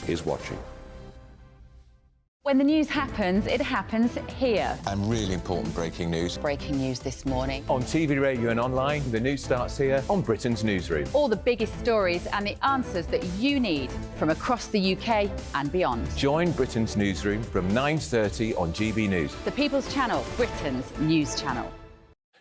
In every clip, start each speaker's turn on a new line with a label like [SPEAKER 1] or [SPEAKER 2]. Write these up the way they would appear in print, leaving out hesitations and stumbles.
[SPEAKER 1] is watching.
[SPEAKER 2] When the news happens, it happens here.
[SPEAKER 3] And really important breaking news.
[SPEAKER 2] Breaking news this morning.
[SPEAKER 4] On TV, radio and online, the news starts here on Britain's Newsroom.
[SPEAKER 2] All the biggest stories and the answers that you need from across the UK and beyond.
[SPEAKER 4] Join Britain's Newsroom from 9:30 on GB News.
[SPEAKER 2] The People's Channel, Britain's news channel.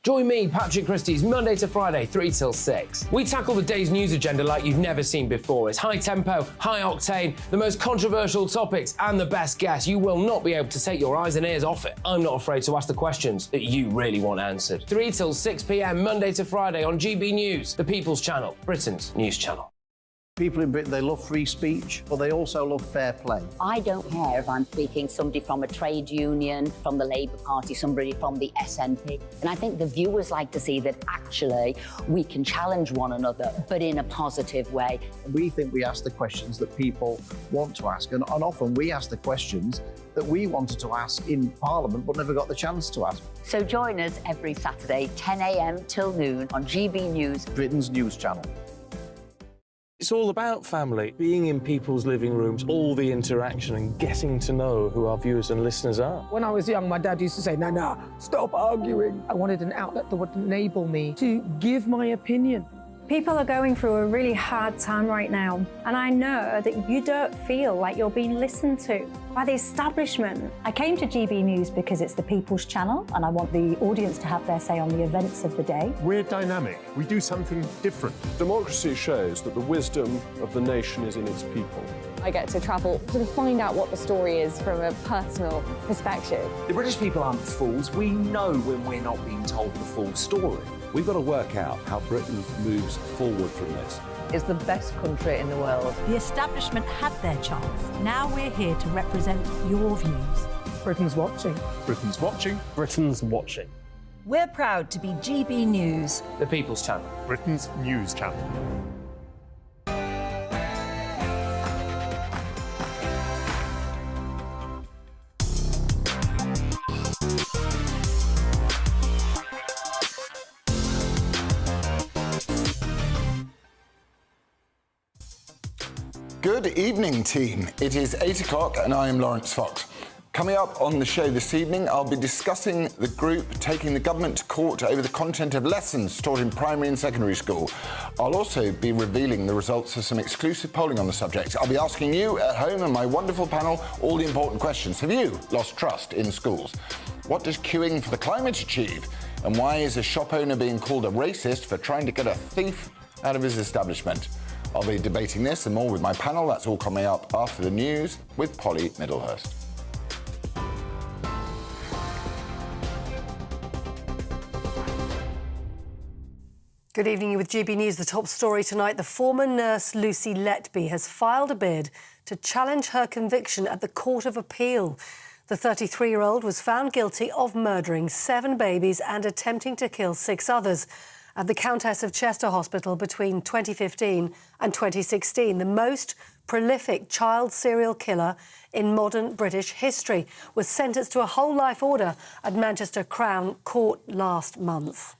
[SPEAKER 5] Join me, Patrick Christie's Monday to Friday, 3 till 6. We tackle the day's news agenda like you've never seen before. It's high tempo, high octane, the most controversial topics and the best guests. You will not be able to take your eyes and ears off it. I'm not afraid to ask the questions that you really want answered. 3 till 6 p.m, Monday to Friday on GB News, the People's Channel, Britain's news channel.
[SPEAKER 6] People in Britain, they love free speech, but they also love fair play.
[SPEAKER 7] I don't care if I'm speaking somebody from a trade union, from the Labour Party, somebody from the SNP. And I think the viewers like to see that actually we can challenge one another, but in a positive way.
[SPEAKER 6] We think we ask the questions that people want to ask, and often we ask the questions that we wanted to ask in Parliament but never got the chance to ask.
[SPEAKER 7] So join us every Saturday, 10 a.m. till noon on GB News,
[SPEAKER 6] Britain's news channel.
[SPEAKER 8] It's all about family, being in people's living rooms, all the interaction and getting to know who our viewers and listeners are.
[SPEAKER 9] When I was young, my dad used to say, "Nana, stop arguing." I wanted an outlet that would enable me to give my opinion.
[SPEAKER 10] People are going through a really hard time right now, and I know that you don't feel like you're being listened to by the establishment. I came to GB News because it's the People's Channel, and I want the audience to have their say on the events of the day.
[SPEAKER 11] We're dynamic. We do something different. Democracy shows that the wisdom of the nation is in its people.
[SPEAKER 12] I get to travel to find out what the story is from a personal perspective.
[SPEAKER 13] The British people aren't fools. We know when we're not being told the full story.
[SPEAKER 1] We've got to work out how Britain moves forward from this.
[SPEAKER 14] It's the best country in the world.
[SPEAKER 15] The establishment had their chance. Now we're here to represent your views.
[SPEAKER 9] Britain's watching.
[SPEAKER 11] Britain's watching.
[SPEAKER 13] Britain's watching.
[SPEAKER 15] We're proud to be GB News,
[SPEAKER 5] the People's Channel,
[SPEAKER 11] Britain's news channel.
[SPEAKER 3] Good evening, team. It is 8 o'clock and I am Laurence Fox. Coming up on the show this evening, I'll be discussing the group taking the government to court over the content of lessons taught in primary and secondary school. I'll also be revealing the results of some exclusive polling on the subject. I'll be asking you at home and my wonderful panel all the important questions. Have you lost trust in schools? What does queuing for the climate achieve? And why is a shop owner being called a racist for trying to get a thief out of his establishment? I'll be debating this and more with my panel. That's all coming up after the news with Polly Middlehurst.
[SPEAKER 16] Good evening with GB News. The top story tonight, the former nurse Lucy Letby has filed a bid to challenge her conviction at the Court of Appeal. The 33-year-old was found guilty of murdering 7 babies and attempting to kill 6 others at the Countess of Chester Hospital between 2015 and 2016. The most prolific child serial killer in modern British history was sentenced to a whole life order at Manchester Crown Court last month.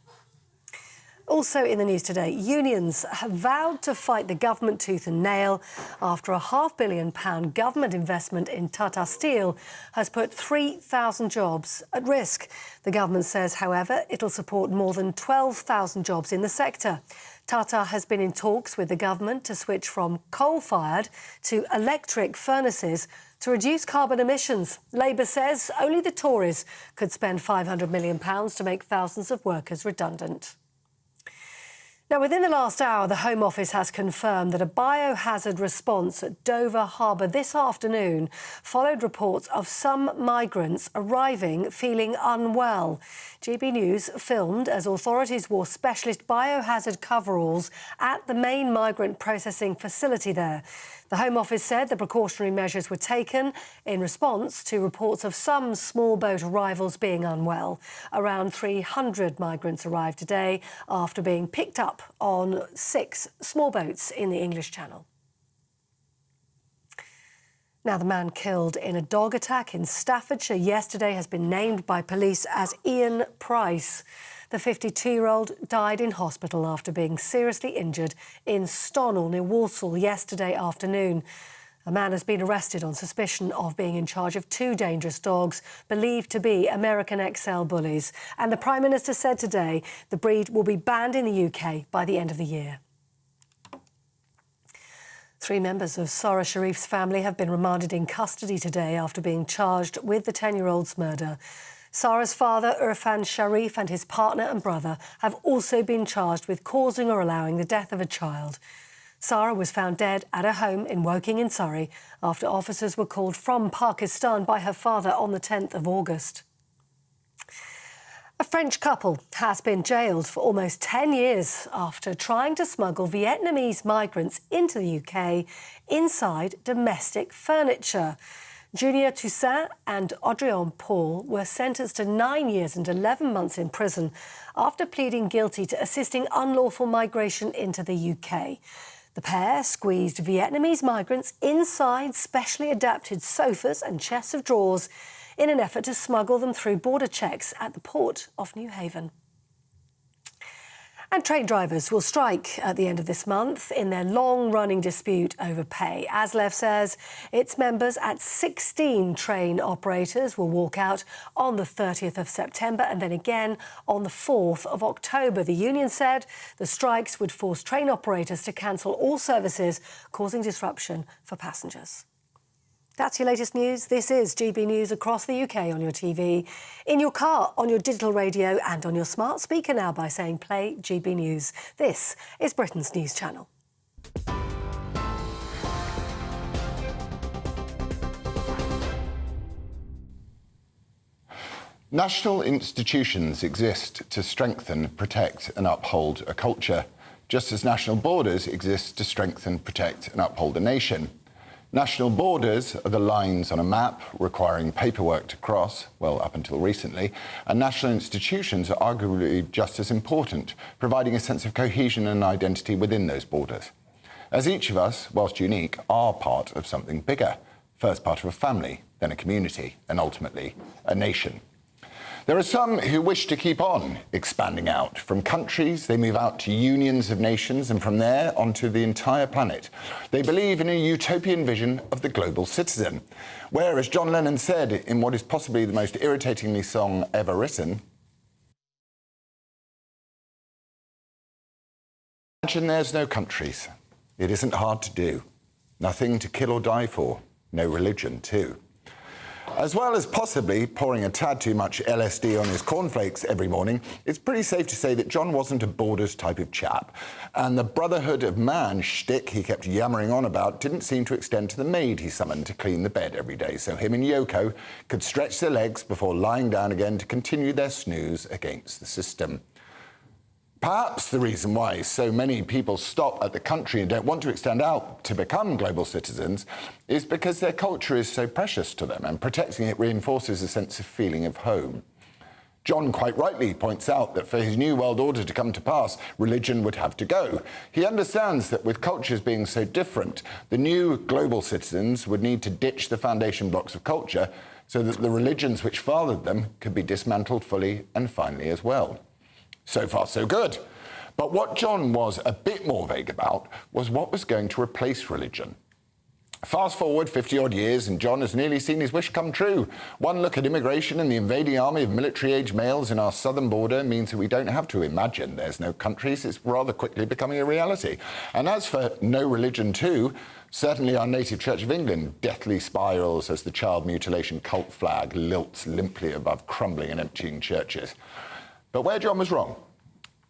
[SPEAKER 16] Also in the news today, unions have vowed to fight the government tooth and nail after a £500 million government investment in Tata Steel has put 3,000 jobs at risk. The government says, however, it'll support more than 12,000 jobs in the sector. Tata has been in talks with the government to switch from coal-fired to electric furnaces to reduce carbon emissions. Labour says only the Tories could spend £500 million to make thousands of workers redundant. Now, within the last hour, the Home Office has confirmed that a biohazard response at Dover Harbour this afternoon followed reports of some migrants arriving feeling unwell. GB News filmed as authorities wore specialist biohazard coveralls at the main migrant processing facility there. The Home Office said the precautionary measures were taken in response to reports of some small boat arrivals being unwell. Around 300 migrants arrived today after being picked up on 6 small boats in the English Channel. Now, the man killed in a dog attack in Staffordshire yesterday has been named by police as Ian Price. The 52-year-old died in hospital after being seriously injured in Stonell near Walsall yesterday afternoon. A man has been arrested on suspicion of being in charge of 2 dangerous dogs believed to be American XL bullies. And the Prime Minister said today the breed will be banned in the UK by the end of the year. 3 members of Sarah Sharif's family have been remanded in custody today after being charged with the 10-year-old's murder. Sarah's father, Irfan Sharif, and his partner and brother have also been charged with causing or allowing the death of a child. Sarah was found dead at her home in Woking in Surrey after officers were called from Pakistan by her father on the 10th of August. A French couple has been jailed for almost 10 years after trying to smuggle Vietnamese migrants into the UK inside domestic furniture. Julia Toussaint and Audryon Paul were sentenced to 9 years and 11 months in prison after pleading guilty to assisting unlawful migration into the UK. The pair squeezed Vietnamese migrants inside specially adapted sofas and chests of drawers in an effort to smuggle them through border checks at the port of New Haven. And train drivers will strike at the end of this month in their long-running dispute over pay. ASLEF says its members at 16 train operators will walk out on the 30th of September and then again on the 4th of October. The union said the strikes would force train operators to cancel all services, causing disruption for passengers. That's your latest news. This is GB News across the UK on your TV, in your car, on your digital radio and on your smart speaker now by saying play GB News. This is Britain's news channel.
[SPEAKER 3] National institutions exist to strengthen, protect and uphold a culture, just as national borders exist to strengthen, protect and uphold a nation. National borders are the lines on a map requiring paperwork to cross, well, up until recently, and national institutions are arguably just as important, providing a sense of cohesion and identity within those borders. As each of us, whilst unique, are part of something bigger, first part of a family, then a community, and ultimately a nation. There are some who wish to keep on expanding out. From countries, they move out to unions of nations, and from there onto the entire planet. They believe in a utopian vision of the global citizen, where, as John Lennon said in what is possibly the most irritatingly song ever written, imagine there's no countries. It isn't hard to do. Nothing to kill or die for. No religion, too. As well as possibly pouring a tad too much LSD on his cornflakes every morning, it's pretty safe to say that John wasn't a borders type of chap. And the brotherhood of man shtick he kept yammering on about didn't seem to extend to the maid he summoned to clean the bed every day, so him and Yoko could stretch their legs before lying down again to continue their snooze against the system. Perhaps the reason why so many people stop at the country and don't want to extend out to become global citizens is because their culture is so precious to them, and protecting it reinforces a sense of feeling of home. John quite rightly points out that for his new world order to come to pass, religion would have to go. He understands that with cultures being so different, the new global citizens would need to ditch the foundation blocks of culture so that the religions which fathered them could be dismantled fully and finally as well. So far, so good. But what John was a bit more vague about was what was going to replace religion. Fast forward 50-odd years, and John has nearly seen his wish come true. One look at immigration and the invading army of military-age males in our southern border means that we don't have to imagine there's no countries. It's rather quickly becoming a reality. And as for no religion too, certainly our native Church of England deathly spirals as the child mutilation cult flag lilts limply above crumbling and emptying churches. But where John was wrong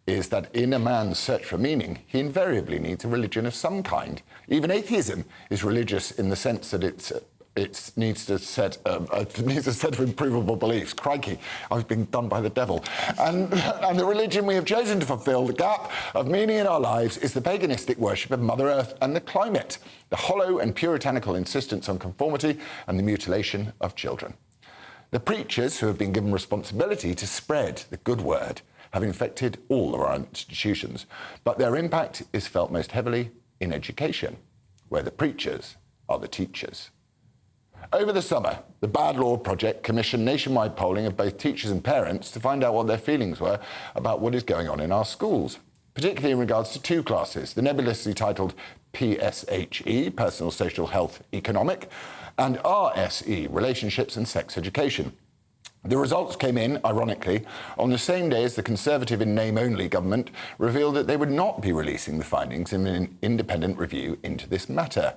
[SPEAKER 3] is that in a man's search for meaning, he invariably needs a religion of some kind. Even atheism is religious in the sense that it needs a set of improvable beliefs. Crikey, I've been done by the devil. And the religion we have chosen to fulfil the gap of meaning in our lives is the paganistic worship of Mother Earth and the climate, the hollow and puritanical insistence on conformity and the mutilation of children. The preachers who have been given responsibility to spread the good word have infected all of our institutions, but their impact is felt most heavily in education, where the preachers are the teachers. Over the summer, the Bad Law Project commissioned nationwide polling of both teachers and parents to find out what their feelings were about what is going on in our schools, particularly in regards to 2 classes, the nebulously titled PSHE, Personal Social Health Economic, and RSE, Relationships and Sex Education. The results came in, ironically, on the same day as the Conservative in name-only government revealed that they would not be releasing the findings in an independent review into this matter.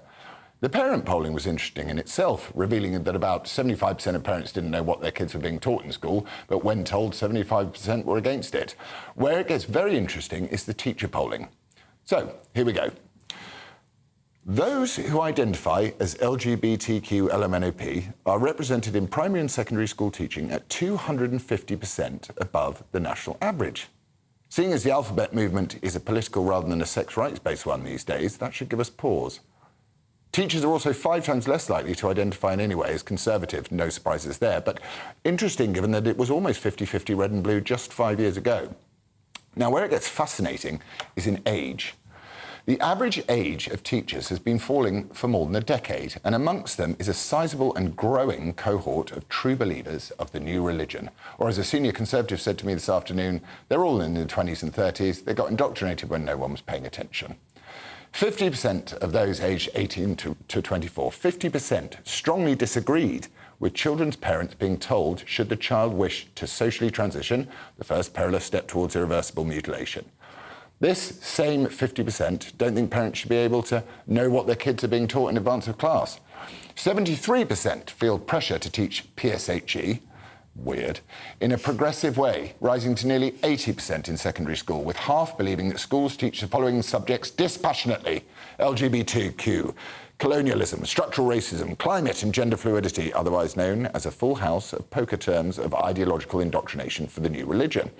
[SPEAKER 3] The parent polling was interesting in itself, revealing that about 75% of parents didn't know what their kids were being taught in school, but when told, 75% were against it. Where it gets very interesting is the teacher polling. So, here we go. Those who identify as LGBTQ LMNOP are represented in primary and secondary school teaching at 250% above the national average. Seeing as the alphabet movement is a political rather than a sex rights-based one these days, that should give us pause. Teachers are also 5 times less likely to identify in any way as conservative, no surprises there, but interesting given that it was almost 50-50 red and blue just 5 years ago. Now, where it gets fascinating is in age. The average age of teachers has been falling for more than a decade, and amongst them is a sizable and growing cohort of true believers of the new religion. Or as a senior Conservative said to me this afternoon, they're all in their 20s and 30s. They got indoctrinated when no one was paying attention. 50% of those aged 18 to 24, 50% strongly disagreed with children's parents being told, should the child wish to socially transition, the first perilous step towards irreversible mutilation. This same 50% don't think parents should be able to know what their kids are being taught in advance of class. 73% feel pressure to teach PSHE, weird, in a progressive way, rising to nearly 80% in secondary school, with half believing that schools teach the following subjects dispassionately: LGBTQ, colonialism, structural racism, climate and gender fluidity, otherwise known as a full house of poker terms of ideological indoctrination for the new religion.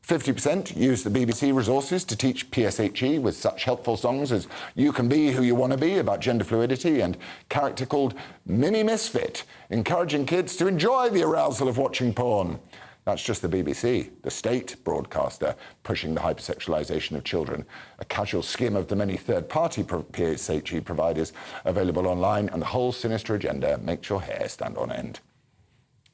[SPEAKER 3] 50% use the BBC resources to teach PSHE with such helpful songs as You Can Be Who You Want to Be about gender fluidity and character called Mimi Misfit, encouraging kids to enjoy the arousal of watching porn. That's just the BBC, the state broadcaster, pushing the hypersexualization of children, a casual skim of the many third-party PSHE providers available online, and the whole sinister agenda makes your hair stand on end.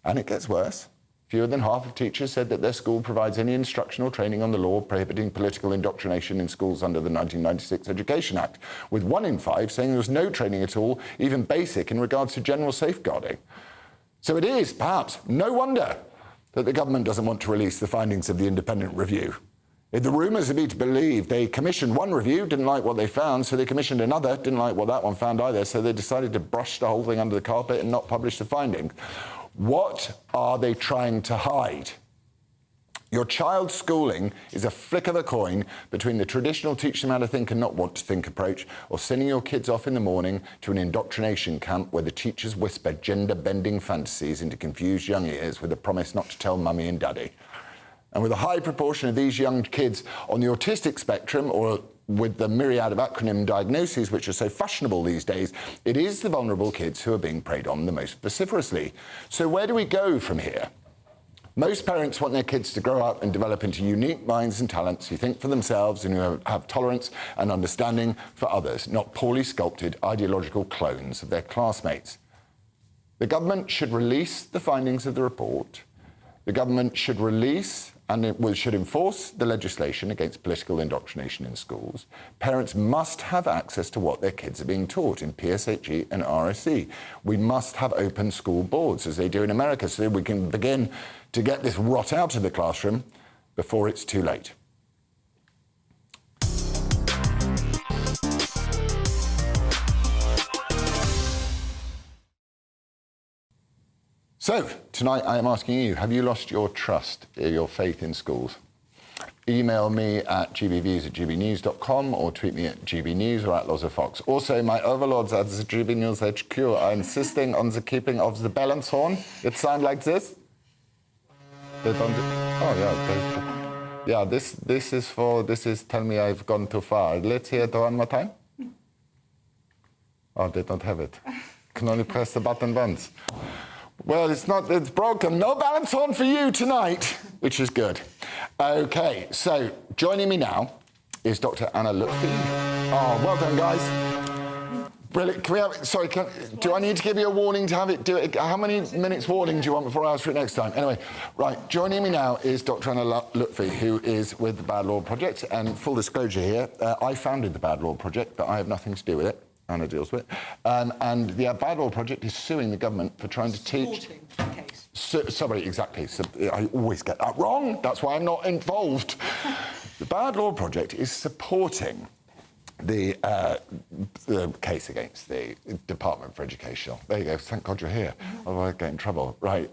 [SPEAKER 3] And it gets worse. Fewer than half of teachers said that their school provides any instructional training on the law prohibiting political indoctrination in schools under the 1996 Education Act, with 1 in 5 saying there was no training at all, even basic, in regards to general safeguarding. So it is, perhaps, no wonder that the government doesn't want to release the findings of the independent review. If the rumours are to be believed, they commissioned one review, didn't like what they found, so they commissioned another, didn't like what that one found either, so they decided to brush the whole thing under the carpet and not publish the findings. What are they trying to hide? Your child's schooling is a flick of a coin between the traditional teach them how to think and not what to think approach, or sending your kids off in the morning to an indoctrination camp where the teachers whisper gender-bending fantasies into confused young ears with a promise not to tell mummy and daddy. And with a high proportion of these young kids on the autistic spectrum, or with the myriad of acronym diagnoses which are so fashionable these days, it is the vulnerable kids who are being preyed on the most vociferously. So where do we go from here? Most parents want their kids to grow up and develop into unique minds and talents who think for themselves and who have tolerance and understanding for others, not poorly sculpted ideological clones of their classmates. The government should release the findings of the report. The government should release and it should enforce the legislation against political indoctrination in schools. Parents must have access to what their kids are being taught in PSHE and RSE. We must have open school boards, as they do in America, so we can begin to get this rot out of the classroom before it's too late. So, tonight I am asking you, have you lost your trust, your faith in schools? Email me at gbviews@gbnews.com or tweet me at gbnews or at Laurence Fox. Also, my overlords at the GB News HQ are insisting on the keeping of the balance horn. It sounds like this. They don't do, oh, yeah. This is tell me I've gone too far. Let's hear it one more time. Oh, they don't have it. Can only press the button once. Well, it's broken. No balance horn for you tonight, which is good. Okay, so joining me now is Dr. Anna Lutfi. Oh, well done, guys. Brilliant. Can we have? Sorry, do I need to give you a warning to have it? Do it. How many minutes warning do you want before I ask for it next time? Anyway, right. Joining me now is Dr. Anna Lutfi, who is with the Bad Law Project. And full disclosure here, I founded the Bad Law Project, but I have nothing to do with it. Anna deals with it. And the Bad Law Project is suing the government for trying to teach. Sorry, exactly. So I always get that wrong. That's why I'm not involved. The Bad Law Project is supporting the case against the Department for Education. There you go. Thank God you're here. Otherwise I'd get in trouble. Right,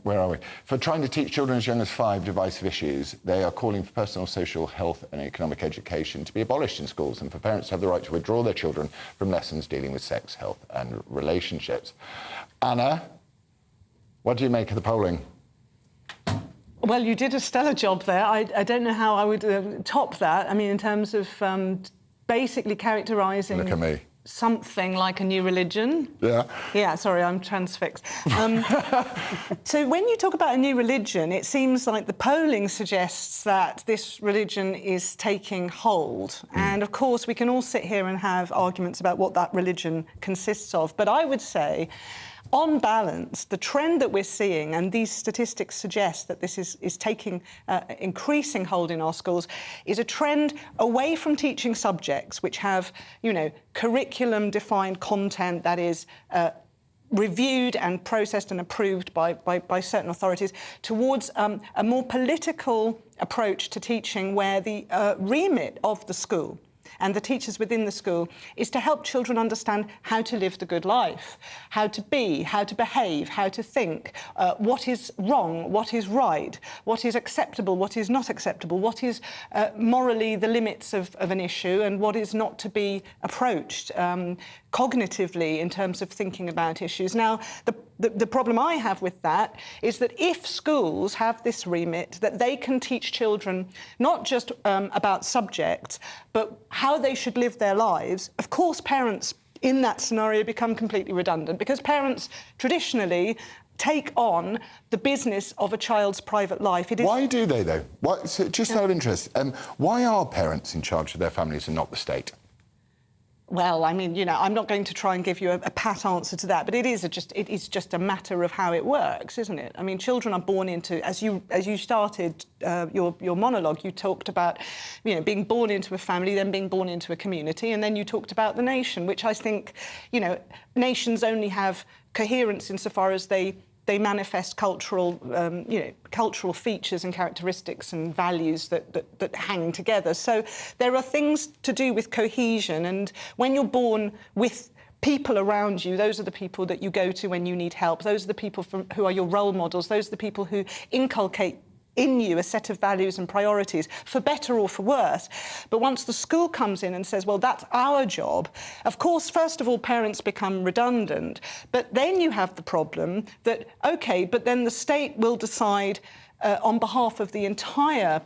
[SPEAKER 3] where are we? For trying to teach children as young as 5 divisive issues, they are calling for personal, social, health and economic education to be abolished in schools and for parents to have the right to withdraw their children from lessons dealing with sex, health and relationships. Anna, what do you make of the polling?
[SPEAKER 17] Well, you did a stellar job there. I don't know how I would top that. I mean, in terms of basically characterising
[SPEAKER 3] Look at me.
[SPEAKER 17] Something like a new religion.
[SPEAKER 3] Yeah.
[SPEAKER 17] Yeah, sorry, I'm transfixed. So when you talk about a new religion, it seems like the polling suggests that this religion is taking hold. And of course, we can all sit here and have arguments about what that religion consists of. But I would say, on balance, the trend that we're seeing, and these statistics suggest that this is taking increasing hold in our schools, is a trend away from teaching subjects which have, you know, curriculum-defined content that is reviewed and processed and approved by certain authorities, towards a more political approach to teaching where the remit of the school and the teachers within the school is to help children understand how to live the good life, how to be, how to behave, how to think, what is wrong, what is right, what is acceptable, what is not acceptable, what is morally the limits of an issue and what is not to be approached cognitively in terms of thinking about issues. Now, the problem I have with that is that if schools have this remit, that they can teach children not just about subjects, but how they should live their lives, of course parents in that scenario become completely redundant, because parents traditionally take on the business of a child's private life.
[SPEAKER 3] Why do they, though? So just out of interest, why are parents in charge of their families and not the state?
[SPEAKER 17] Well, I mean, you know, I'm not going to try and give you a pat answer to that, but it is just a matter of how it works, isn't it? I mean, children are born into, as you started your monologue, you talked about, you know, being born into a family, then being born into a community, and then you talked about the nation, which I think, you know, nations only have coherence insofar as they manifest cultural, cultural features and characteristics and values that hang together. So there are things to do with cohesion, and when you're born with people around you, those are the people that you go to when you need help. Those are the people who are your role models. Those are the people who inculcate in you a set of values and priorities, for better or for worse. But once the school comes in and says, well, that's our job, of course, first of all, parents become redundant. But then you have the problem that, OK, but then the state will decide on behalf of the entire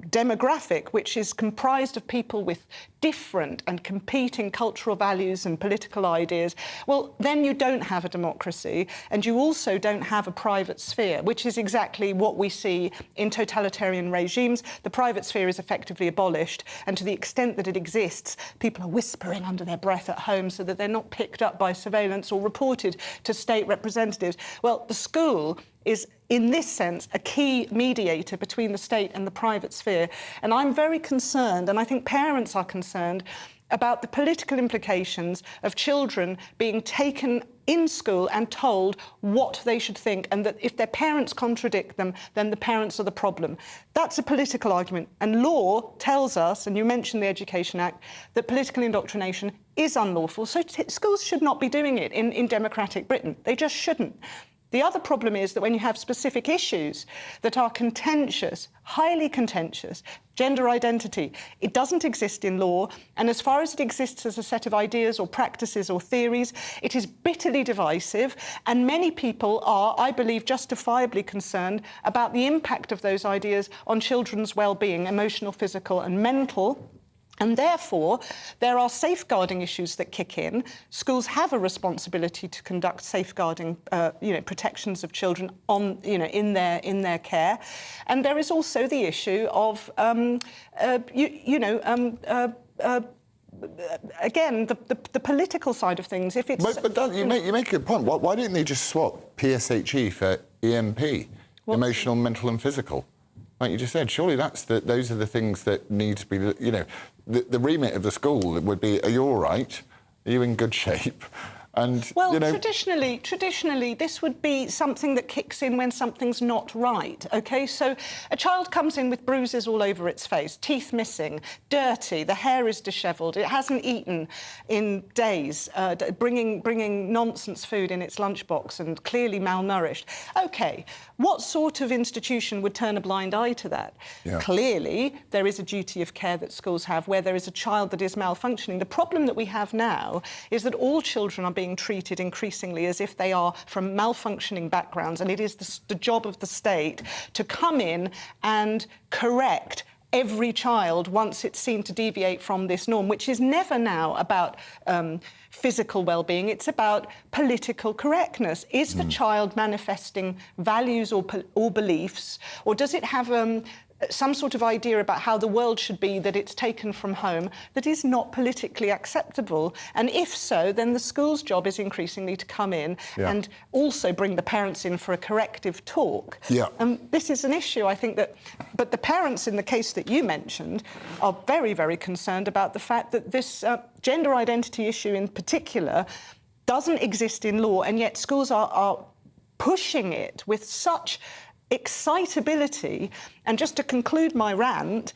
[SPEAKER 17] demographic, which is comprised of people with different and competing cultural values and political ideas, well, then you don't have a democracy, and you also don't have a private sphere, which is exactly what we see in totalitarian regimes. The private sphere is effectively abolished, and to the extent that it exists, people are whispering under their breath at home so that they're not picked up by surveillance or reported to state representatives. Well, the school is, in this sense, a key mediator between the state and the private sphere. And I'm very concerned, and I think parents are concerned, about the political implications of children being taken in school and told what they should think, and that if their parents contradict them, then the parents are the problem. That's a political argument. And law tells us, and you mentioned the Education Act, that political indoctrination is unlawful. So schools should not be doing it in democratic Britain. They just shouldn't. The other problem is that when you have specific issues that are contentious, highly contentious, gender identity, it doesn't exist in law, and as far as it exists as a set of ideas or practices or theories, it is bitterly divisive, and many people are, I believe, justifiably concerned about the impact of those ideas on children's well-being, emotional, physical and mental. And therefore, there are safeguarding issues that kick in. Schools have a responsibility to conduct safeguarding, protections of children on, in their care. And there is also the issue of, again, the political side of things, if it's...
[SPEAKER 3] But Dan, you make a good point. Why didn't they just swap PSHE for EMP, emotional, mental and physical? Like you just said, surely those are the things that need to be, you know, the remit of the school would be, are you all right? Are you in good shape? And,
[SPEAKER 17] well,
[SPEAKER 3] you know...
[SPEAKER 17] traditionally, this would be something that kicks in when something's not right, OK? So a child comes in with bruises all over its face, teeth missing, dirty, the hair is dishevelled, it hasn't eaten in days, bringing nonsense food in its lunchbox and clearly malnourished. OK, what sort of institution would turn a blind eye to that?
[SPEAKER 3] Yeah.
[SPEAKER 17] Clearly, there is a duty of care that schools have where there is a child that is malfunctioning. The problem that we have now is that all children are being treated increasingly as if they are from malfunctioning backgrounds, and it is the job of the state to come in and correct every child once it's seen to deviate from this norm, which is never now about physical well-being, it's about political correctness. Is the child manifesting values or beliefs, or does it have some sort of idea about how the world should be that it's taken from home that is not politically acceptable? And if so, then the school's job is increasingly to come in and also bring the parents in for a corrective talk.
[SPEAKER 3] Yeah.
[SPEAKER 17] This is an issue, I think, but the parents in the case that you mentioned are very, very concerned about the fact that this gender identity issue in particular doesn't exist in law, and yet schools are pushing it with such excitability. And just to conclude my rant,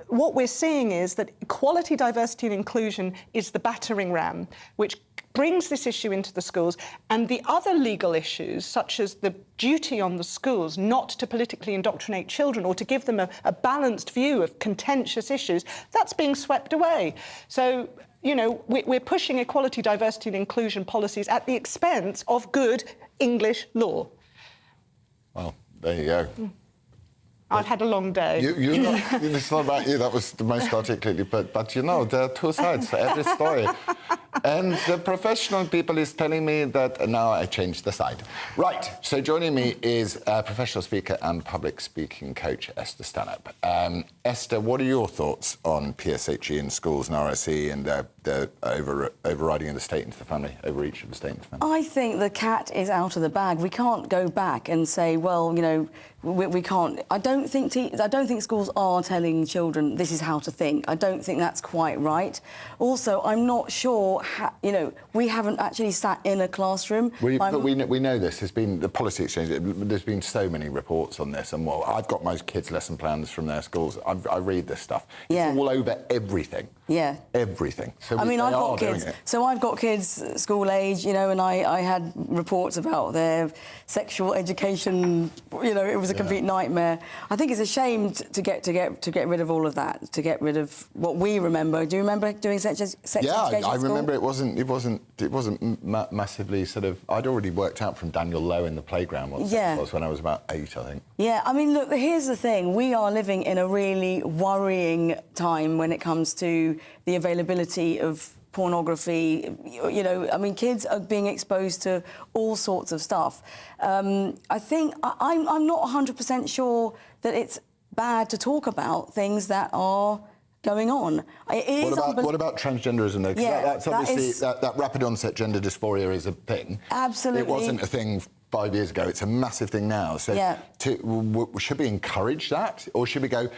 [SPEAKER 17] what we're seeing is that equality, diversity and inclusion is the battering ram, which brings this issue into the schools, and the other legal issues, such as the duty on the schools not to politically indoctrinate children or to give them a balanced view of contentious issues, that's being swept away. So, you know, we're pushing equality, diversity and inclusion policies at the expense of good English law.
[SPEAKER 3] Well, there you go.
[SPEAKER 17] I've had a long day.
[SPEAKER 3] It's not about you, that was the most articulately put, but you know, there are two sides to every story. And the professional people is telling me that now I changed the side. Right, so joining me is professional speaker and public speaking coach Esther Stanhope. Esther, what are your thoughts on PSHE in schools and RSE and the overriding of the state into the family, overreach of the state into the family?
[SPEAKER 18] I think the cat is out of the bag. We can't go back and say, well, you know, we can't. I don't think schools are telling children this is how to think. I don't think that's quite right. Also, I'm not sure. You know, we haven't actually sat in a classroom.
[SPEAKER 3] But we know this. There's been the policy exchange. There's been so many reports on this, and well, I've got my kids' lesson plans from their schools. I read this stuff. It's all over everything.
[SPEAKER 18] Yeah.
[SPEAKER 3] Everything. So
[SPEAKER 18] I mean, I've got kids. So I've got kids school age, you know, and I had reports about their sexual education. You know, it was a complete nightmare. I think it's a shame to get rid of all of that, to get rid of what we remember. Do you remember doing sex education?
[SPEAKER 3] Yeah, I remember it wasn't massively sort of. I'd already worked out from Daniel Lowe in the playground what sex was when I was about 8, I think. Yeah,
[SPEAKER 18] I mean, look, here's the thing. We are living in a really worrying time when it comes to the availability of pornography. You know, I mean, kids are being exposed to all sorts of stuff. I think I'm not 100% sure that it's bad to talk about things that are going on.
[SPEAKER 3] What about transgenderism, though?
[SPEAKER 18] Yeah,
[SPEAKER 3] that's obviously that rapid onset gender dysphoria is a thing.
[SPEAKER 18] Absolutely.
[SPEAKER 3] It wasn't a thing 5 years ago. It's a massive thing now. So should we encourage that, or should we go,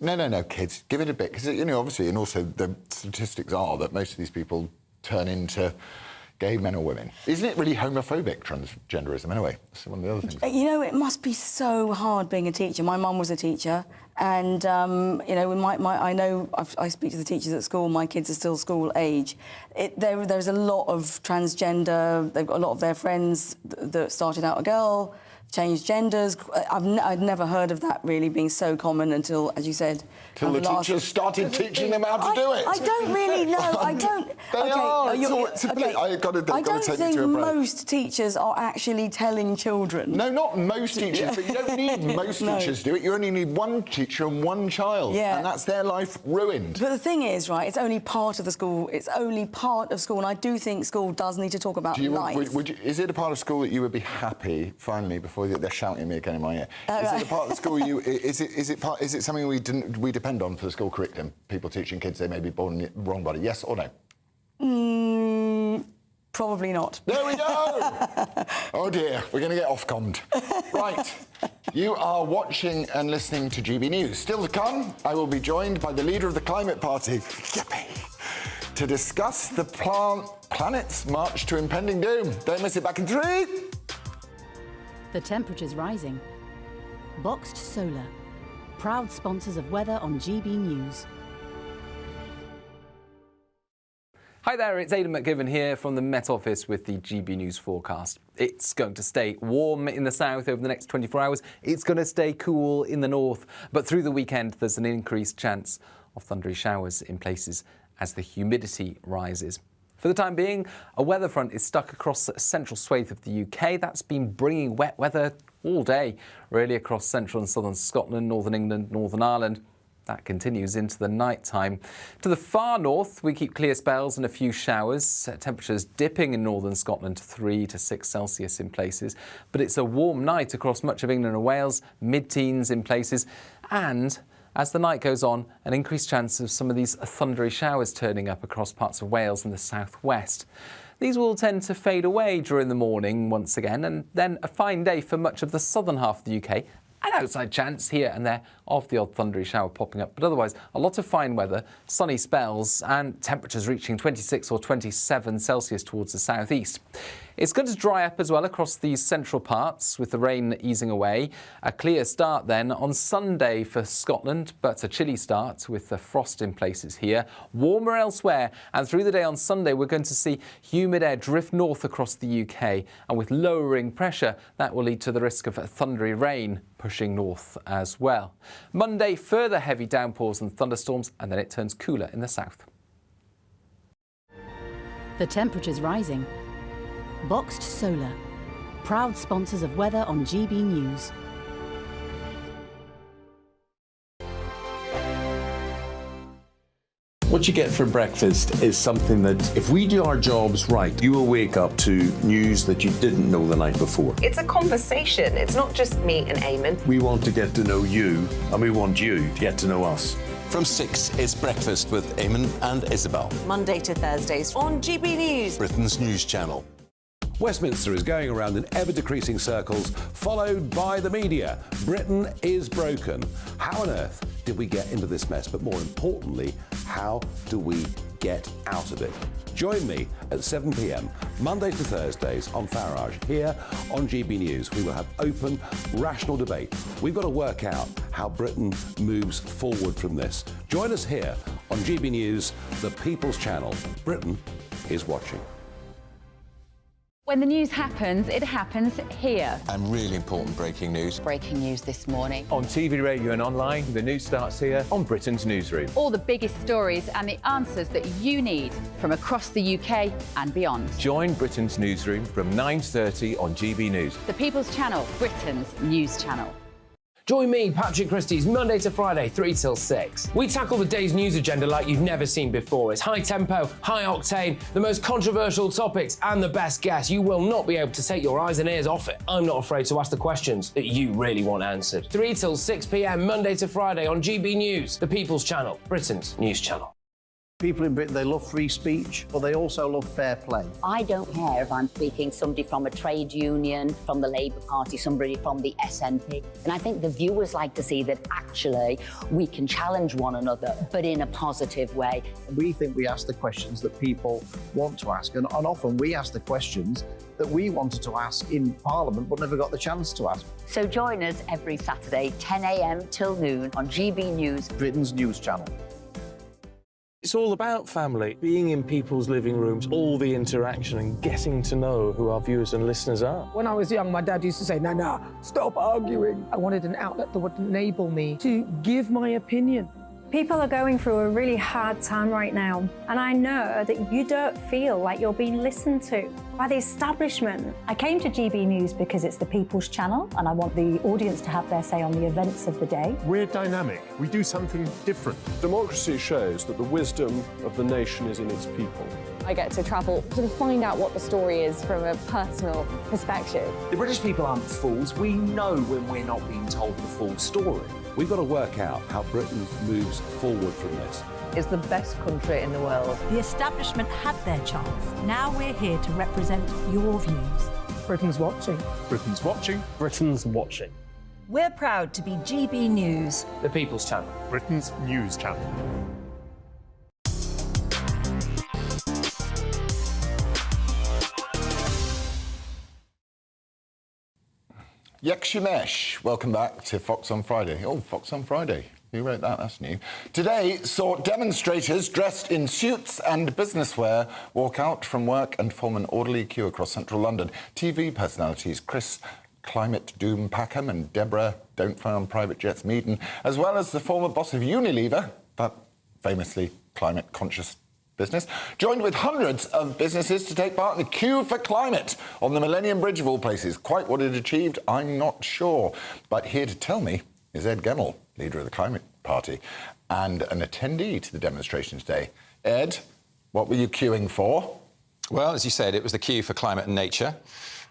[SPEAKER 3] no, kids, give it a bit? Because, you know, obviously, and also the statistics are that most of these people turn into gay men or women. Isn't it really homophobic, transgenderism, anyway? That's one of the other things.
[SPEAKER 18] You know, it must be so hard being a teacher. My mum was a teacher, and, you know, I know I speak to the teachers at school. My kids are still school age. There's a lot of transgender. They've got a lot of their friends that started out a girl, changed genders. I'd never heard of that really being so common until, as you said...
[SPEAKER 3] Till the teachers started teaching them how to do it.
[SPEAKER 18] I don't really know. I don't...
[SPEAKER 3] They are. I
[SPEAKER 18] don't think most teachers are actually telling children.
[SPEAKER 3] No, not most teachers, but you don't need most teachers to do it. You only need one teacher and one child, and that's their life ruined.
[SPEAKER 18] But the thing is, right, it's only part of the school. It's only part of school, and I do think school does need to talk about life.
[SPEAKER 3] Is it a part of school that you would be happy, finally, before before they're shouting at me again in my ear. Is it a part of the school is it something we depend on for the school curriculum? People teaching kids they may be born in the wrong body, yes or no?
[SPEAKER 18] Probably not.
[SPEAKER 3] There we go! Oh dear, we're going to get Ofcommed. Right, you are watching and listening to GB News. Still to come, I will be joined by the leader of the Climate Party, yippee, to discuss the planet's march to impending doom. Don't miss it, back in 3.
[SPEAKER 15] The temperature's rising. Boxed Solar, proud sponsors of weather on GB News.
[SPEAKER 19] Hi there, it's Aidan McGivern here from the Met Office with the GB News forecast. It's going to stay warm in the south over the next 24 hours. It's going to stay cool in the north. But through the weekend, there's an increased chance of thundery showers in places as the humidity rises. For the time being, a weather front is stuck across the central swathe of the UK. That's been bringing wet weather all day, really across central and southern Scotland, northern England, Northern Ireland. That continues into the night time. To the far north, we keep clear spells and a few showers. Temperatures dipping in northern Scotland to 3 to 6 Celsius in places. But it's a warm night across much of England and Wales, mid-teens in places. And as the night goes on, an increased chance of some of these thundery showers turning up across parts of Wales and the southwest. These will tend to fade away during the morning once again, and then a fine day for much of the southern half of the UK. An outside chance here and there of the odd thundery shower popping up, but otherwise a lot of fine weather, sunny spells and temperatures reaching 26 or 27 Celsius towards the southeast. It's going to dry up as well across these central parts with the rain easing away. A clear start then on Sunday for Scotland, but a chilly start with the frost in places here. Warmer elsewhere, and through the day on Sunday we're going to see humid air drift north across the UK, and with lowering pressure that will lead to the risk of thundery rain pushing north as well. Monday, further heavy downpours and thunderstorms, and then it turns cooler in the south.
[SPEAKER 15] The temperature's rising. Boxed Solar, proud sponsors of weather on GB News.
[SPEAKER 1] What you get for breakfast is something that, if we do our jobs right, you will wake up to news that you didn't know the night before.
[SPEAKER 12] It's a conversation. It's not just me and Eamon.
[SPEAKER 1] We want to get to know you, and we want you to get to know us.
[SPEAKER 20] From 6, it's Breakfast with Eamon and Isabel.
[SPEAKER 12] Monday to Thursdays on GB News,
[SPEAKER 20] Britain's news channel.
[SPEAKER 21] Westminster is going around in ever-decreasing circles, followed by the media. Britain is broken. How on earth did we get into this mess? But more importantly, how do we get out of it? Join me at 7 p.m, Mondays to Thursdays on Farage, here on GB News. We will have open, rational debate. We've got to work out how Britain moves forward from this. Join us here on GB News, the People's Channel. Britain is watching.
[SPEAKER 2] When the news happens, it happens here.
[SPEAKER 20] And really important breaking news.
[SPEAKER 2] Breaking news this morning.
[SPEAKER 4] On TV, radio and online, the news starts here on Britain's newsroom.
[SPEAKER 2] All the biggest stories and the answers that you need from across the UK and beyond.
[SPEAKER 4] Join Britain's newsroom from 9:30 on GB News.
[SPEAKER 2] The People's Channel, Britain's news channel.
[SPEAKER 5] Join me, Patrick Christie's Monday to Friday, 3 till 6. We tackle the day's news agenda like you've never seen before. It's high tempo, high octane, the most controversial topics and the best guests. You will not be able to take your eyes and ears off it. I'm not afraid to ask the questions that you really want answered. 3 till 6 p.m, Monday to Friday on GB News, the People's Channel, Britain's news channel.
[SPEAKER 6] People in Britain, they love free speech, but they also love fair play.
[SPEAKER 7] I don't care if I'm speaking somebody from a trade union, from the Labour Party, somebody from the SNP. And I think the viewers like to see that actually we can challenge one another, but in a positive way.
[SPEAKER 6] We think we ask the questions that people want to ask, and often we ask the questions that we wanted to ask in Parliament but never got the chance to ask.
[SPEAKER 7] So join us every Saturday, 10 a.m. till noon on GB News,
[SPEAKER 6] Britain's news channel.
[SPEAKER 8] It's all about family, being in people's living rooms, all the interaction and getting to know who our viewers and listeners are.
[SPEAKER 9] When I was young, my dad used to say, no, stop arguing. I wanted an outlet that would enable me to give my opinion.
[SPEAKER 10] People are going through a really hard time right now, and I know that you don't feel like you're being listened to by the establishment. I came to GB News because it's the People's Channel, and I want the audience to have their say on the events of the day.
[SPEAKER 11] We're dynamic. We do something different. Democracy shows that the wisdom of the nation is in its people.
[SPEAKER 12] I get to travel to find out what the story is from a personal perspective.
[SPEAKER 13] The British people aren't fools. We know when we're not being told the full story.
[SPEAKER 21] We've got to work out how Britain moves forward from this.
[SPEAKER 14] Is the best country in the world.
[SPEAKER 15] The establishment had their chance. Now we're here to represent your views.
[SPEAKER 9] Britain's watching.
[SPEAKER 11] Britain's watching.
[SPEAKER 13] Britain's watching.
[SPEAKER 15] We're proud to be GB News,
[SPEAKER 5] The People's Channel.
[SPEAKER 11] Britain's news channel.
[SPEAKER 3] Yekshimesh, welcome back to Fox on Friday. Oh, Fox on Friday. Who wrote that? That's new. Today saw demonstrators dressed in suits and business wear walk out from work and form an orderly queue across central London. TV personalities Chris Climate Doom Packham and Deborah Don't Fly on Private Jets Meaden, as well as the former boss of Unilever, that famously climate-conscious business, joined with hundreds of businesses to take part in the queue for climate on the Millennium Bridge of all places. Quite what it achieved, I'm not sure. But here to tell me is Ed Gemmell, leader of the Climate Party, and an attendee to the demonstration today. Ed, what were you queuing for?
[SPEAKER 20] Well, as you said, it was the queue for climate and nature.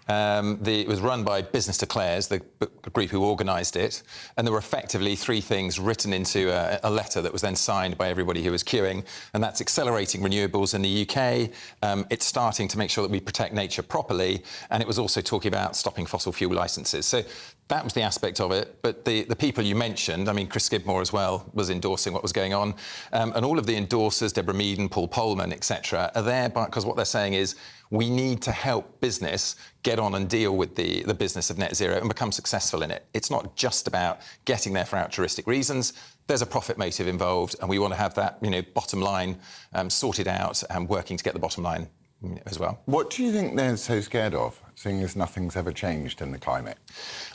[SPEAKER 20] It was run by Business Declares, the group who organised it, and there were effectively three things written into a letter that was then signed by everybody who was queuing, and that's accelerating renewables in the UK, it's starting to make sure that we protect nature properly, and it was also talking about stopping fossil fuel licences. So that was the aspect of it, but the people you mentioned, I mean, Chris Skidmore as well was endorsing what was going on, and all of the endorsers, Deborah Meaden, Paul Polman, etc., are there because what they're saying is we need to help business get on and deal with the business of net zero and become successful in it. It's not just about getting there for altruistic reasons. There's a profit motive involved, and we want to have that, bottom line sorted out and working to get the bottom line as well.
[SPEAKER 3] What do you think they're so scared of, seeing as nothing's ever changed in the climate?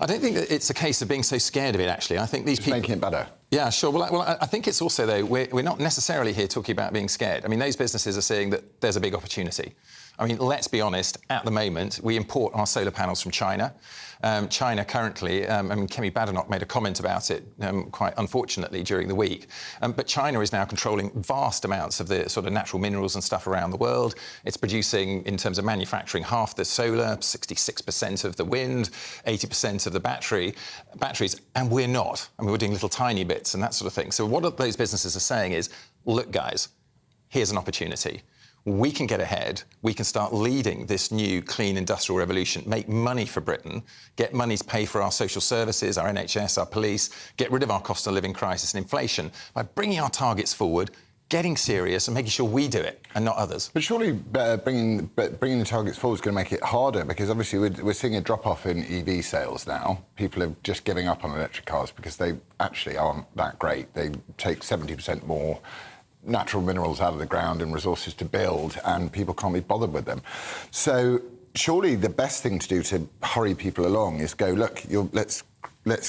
[SPEAKER 20] I don't think that it's a case of being so scared of it, actually. I think these people...
[SPEAKER 3] making it better.
[SPEAKER 20] Yeah, sure. Well, I think it's also, though, we're not necessarily here talking about being scared. I mean, those businesses are seeing that there's a big opportunity. I mean, let's be honest, at the moment, we import our solar panels from China. China currently, Kemi Badenoch made a comment about it, quite unfortunately, during the week. But China is now controlling vast amounts of the sort of natural minerals and stuff around the world. It's producing, in terms of manufacturing, half the solar, 66% of the wind, 80% of the batteries, and we're not. I mean, we're doing little tiny bits and that sort of thing. So what those businesses are saying is, look, guys, here's an opportunity. We can get ahead, we can start leading this new clean industrial revolution, make money for Britain, get money to pay for our social services, our NHS, our police, get rid of our cost of living crisis and inflation by bringing our targets forward, getting serious and making sure we do it and not others.
[SPEAKER 3] But surely bringing the targets forward is going to make it harder, because obviously we're seeing a drop-off in EV sales now. People are just giving up on electric cars because they actually aren't that great. They take 70% more natural minerals out of the ground and resources to build, and people can't be bothered with them. So surely the best thing to do to hurry people along is go, look, let's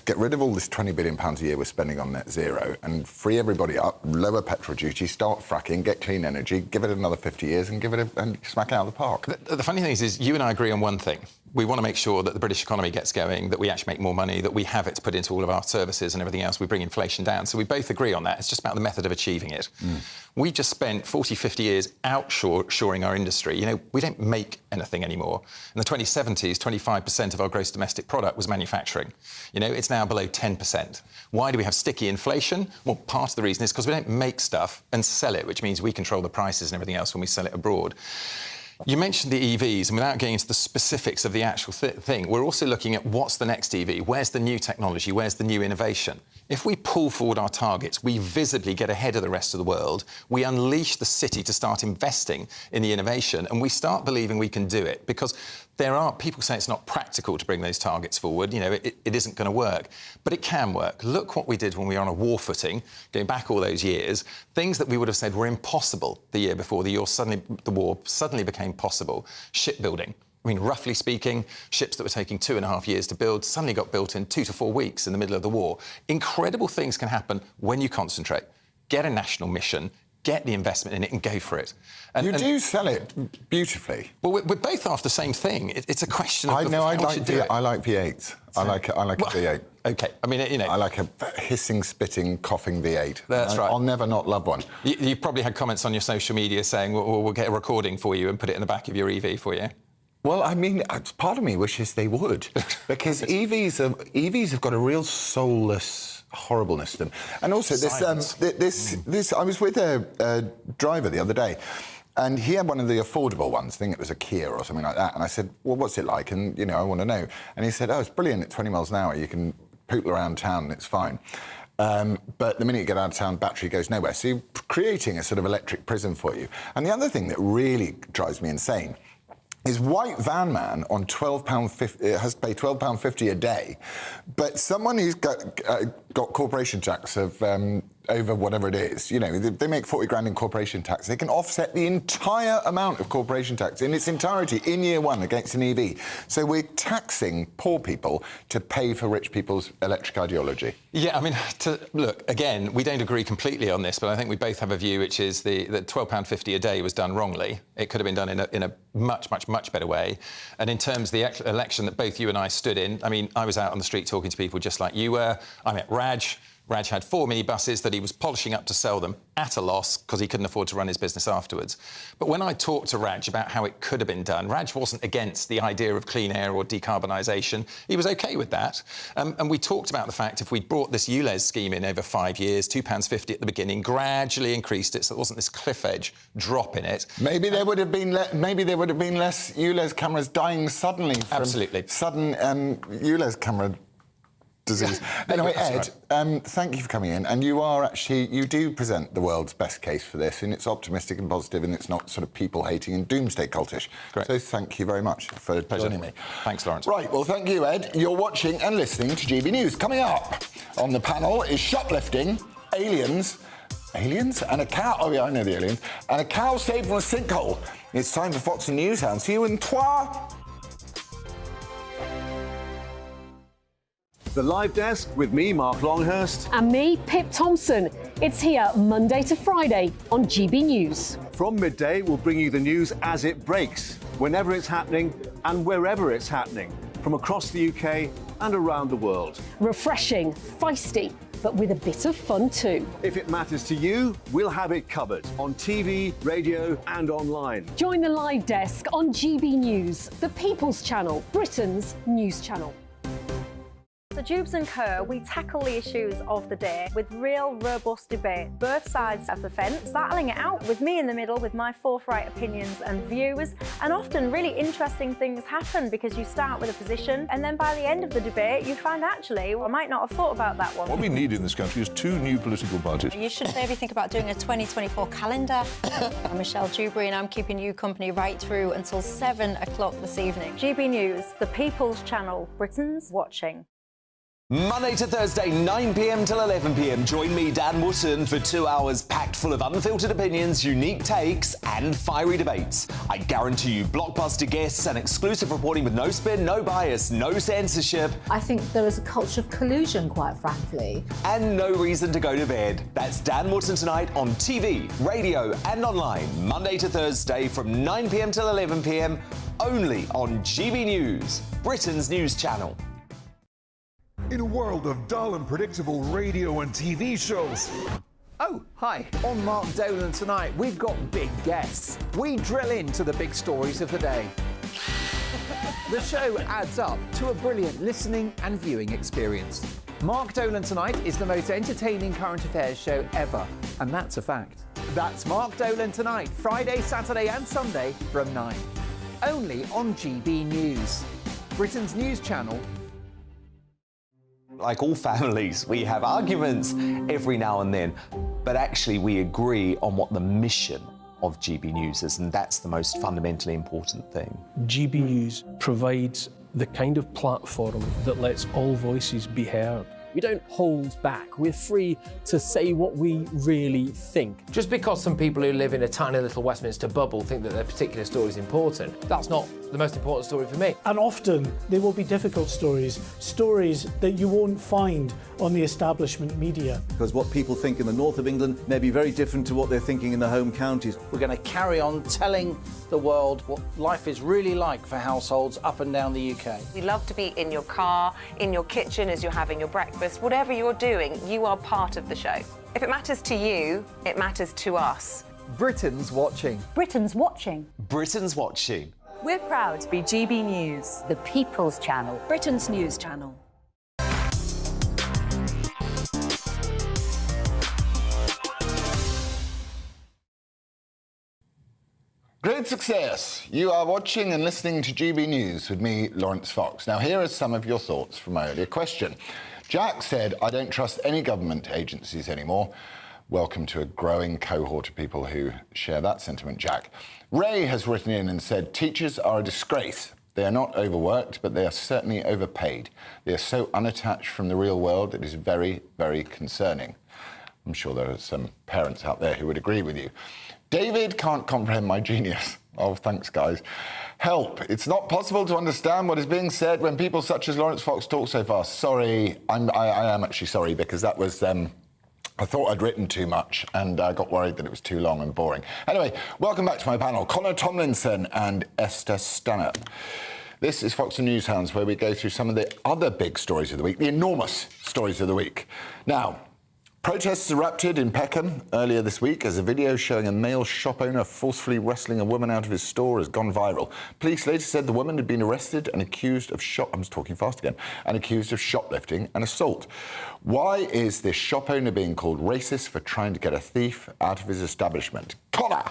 [SPEAKER 3] get rid of all this £20 billion a year we're spending on net zero and free everybody up, lower petrol duty, start fracking, get clean energy, give it another 50 years and and smack it out of the park.
[SPEAKER 20] The funny thing is you and I agree on one thing. We want to make sure that the British economy gets going, that we actually make more money, that we have it to put into all of our services and everything else. We bring inflation down. So we both agree on that. It's just about the method of achieving it. We just spent 40, 50 years outshoring our industry. We don't make anything anymore. In the 2070s, 25% of our gross domestic product was manufacturing. It's now below 10%. Why do we have sticky inflation? Well, part of the reason is because we don't make stuff and sell it, which means we control the prices and everything else when we sell it abroad. You mentioned the EVs, and without getting into the specifics of the actual thing, we're also looking at what's the next EV, where's the new technology, where's the new innovation. If we pull forward our targets, we visibly get ahead of the rest of the world, we unleash the city to start investing in the innovation, and we start believing we can do it, because people say it's not practical to bring those targets forward, it isn't going to work, but it can work. Look what we did when we were on a war footing, going back all those years, things that we would have said were impossible the year before the war suddenly became possible. Shipbuilding. I mean, roughly speaking, ships that were taking 2.5 years to build suddenly got built in 2 to 4 weeks in the middle of the war. Incredible things can happen when you concentrate, get a national mission, get the investment in it and go for it. And,
[SPEAKER 3] you do sell it beautifully.
[SPEAKER 20] Well, we're both after the same thing. It's a question of
[SPEAKER 3] I know. I like
[SPEAKER 20] V8s.
[SPEAKER 3] I like a V8.
[SPEAKER 20] OK, I mean, you know...
[SPEAKER 3] I like a hissing, spitting, coughing V8.
[SPEAKER 20] That's right.
[SPEAKER 3] I'll never not love one.
[SPEAKER 20] You've probably had comments on your social media saying, well, we'll get a recording for you and put it in the back of your EV for you.
[SPEAKER 3] Well, I mean, part of me wishes they would, because EVs have got a real soulless horribleness to them. And also, this I was with a driver the other day, and he had one of the affordable ones. I think it was a Kia or something like that. And I said, well, what's it like? And, you know, I want to know. And he said, oh, it's brilliant at 20 miles an hour. You can pootle around town and it's fine. But the minute you get out of town, battery goes nowhere. So you're creating a sort of electric prison for you. And the other thing that really drives me insane is white van man on £12.50 has to pay £12.50 a day, but someone who's got corporation tax of over whatever it is, you know, they make 40 grand in corporation tax. They can offset the entire amount of corporation tax in its entirety in year one against an EV. So we're taxing poor people to pay for rich people's electric ideology.
[SPEAKER 20] Yeah, I mean, look, again, we don't agree completely on this, but I think we both have a view, which is that £12.50 a day was done wrongly. It could have been done in a much better way. And in terms of the election that both you and I stood in, I mean, I was out on the street talking to people just like you were. I met Raj. Raj had 4 minibuses that he was polishing up to sell them at a loss because he couldn't afford to run his business afterwards. But when I talked to Raj about how it could have been done, Raj wasn't against the idea of clean air or decarbonisation. He was OK with that. And we talked about the fact if we'd brought this ULEZ scheme in over 5 years, £2.50 at the beginning, gradually increased it so there wasn't this cliff edge drop in it.
[SPEAKER 3] Maybe there would have been less ULEZ cameras dying suddenly from sudden ULEZ camera disease. Anyway, Ed, thank you for coming in. And you do present the world's best case for this, and it's optimistic and positive, and it's not sort of people-hating and doomsday cultish.
[SPEAKER 20] Great.
[SPEAKER 3] So thank you very much for joining me.
[SPEAKER 20] Thanks, Laurence.
[SPEAKER 3] Right, well, thank you, Ed. You're watching and listening to GB News. Coming up on the panel is shoplifting, aliens, and a cow. Oh, yeah, I know the aliens. And a cow saved from a sinkhole. It's time for Fox and Newshound. See you in trois.
[SPEAKER 16] The Live Desk with me, Mark Longhurst.
[SPEAKER 22] And me, Pip Thompson. It's here Monday to Friday on GB News.
[SPEAKER 16] From midday, we'll bring you the news as it breaks, whenever it's happening and wherever it's happening, from across the UK and around the world.
[SPEAKER 22] Refreshing, feisty, but with a bit of fun too.
[SPEAKER 16] If it matters to you, we'll have it covered on TV, radio and online.
[SPEAKER 22] Join the Live Desk on GB News, the People's Channel, Britain's news channel.
[SPEAKER 10] So Jubes and Kerr, we tackle the issues of the day with real robust debate, both sides of the fence, battling it out with me in the middle with my forthright opinions and views. And often really interesting things happen because you start with a position and then by the end of the debate you find actually, well, I might not have thought about that one.
[SPEAKER 23] What we need in this country is 2 new political parties.
[SPEAKER 24] You should maybe think about doing a 2024 calendar. I'm Michelle Dewberry and I'm keeping you company right through until 7 o'clock this evening.
[SPEAKER 10] GB News, the People's Channel, Britain's watching.
[SPEAKER 13] Monday to Thursday, 9 p.m. till 11 p.m. Join me, Dan Wootton, for 2 hours packed full of unfiltered opinions, unique takes, and fiery debates. I guarantee you blockbuster guests and exclusive reporting with no spin, no bias, no censorship.
[SPEAKER 25] I think there is a culture of collusion, quite frankly.
[SPEAKER 13] And no reason to go to bed. That's Dan Wootton tonight on TV, radio, and online. Monday to Thursday from 9 p.m. till 11 p.m. only on GB News, Britain's news channel.
[SPEAKER 26] In a world of dull and predictable radio and TV shows.
[SPEAKER 27] Oh, hi. On Mark Dolan tonight, we've got big guests. We drill into the big stories of the day. The show adds up to a brilliant listening and viewing experience. Mark Dolan Tonight is the most entertaining current affairs show ever, and that's a fact. That's Mark Dolan Tonight, Friday, Saturday and Sunday from 9. Only on GB News, Britain's news channel.
[SPEAKER 13] Like all families, we have arguments every now and then, but actually we agree on what the mission of GB News is, and that's the most fundamentally important thing.
[SPEAKER 8] GB News provides the kind of platform that lets all voices be heard. We don't hold back. We're free to say what we really think.
[SPEAKER 5] Just because some people who live in a tiny little Westminster bubble think that their particular story is important, that's not the most important story for me.
[SPEAKER 1] And often they will be difficult stories, stories that you won't find on the establishment media.
[SPEAKER 16] Because what people think in the north of England may be very different to what they're thinking in the home counties.
[SPEAKER 2] We're going to carry on telling the world what life is really like for households up and down the UK.
[SPEAKER 14] We love to be in your car, in your kitchen as you're having your breakfast. Whatever you're doing, you are part of the show. If it matters to you, it matters to us.
[SPEAKER 27] Britain's watching.
[SPEAKER 10] Britain's watching.
[SPEAKER 13] Britain's watching.
[SPEAKER 4] We're proud to be GB News,
[SPEAKER 15] The People's Channel.
[SPEAKER 4] Britain's news channel.
[SPEAKER 3] Great success. You are watching and listening to GB News with me, Laurence Fox. Now, here are some of your thoughts from my earlier question. Jack said, I don't trust any government agencies anymore. Welcome to a growing cohort of people who share that sentiment, Jack. Ray has written in and said, teachers are a disgrace. They are not overworked, but they are certainly overpaid. They are so unattached from the real world, it is very, very concerning. I'm sure there are some parents out there who would agree with you. David can't comprehend my genius. Oh, thanks, guys. Help. It's not possible to understand what is being said when people such as Laurence Fox talk so fast. Sorry, I am actually sorry, because that was... I thought I'd written too much and I got worried that it was too long and boring. Anyway, welcome back to my panel, Connor Tomlinson and Esther Stanhope. This is Fox and Newshounds, where we go through some of the other big stories of the week, the enormous stories of the week. Now, protests erupted in Peckham earlier this week as a video showing a male shop owner forcefully wrestling a woman out of his store has gone viral. Police later said the woman had been arrested and accused of accused of shoplifting and assault. Why is this shop owner being called racist for trying to get a thief out of his establishment? Connor!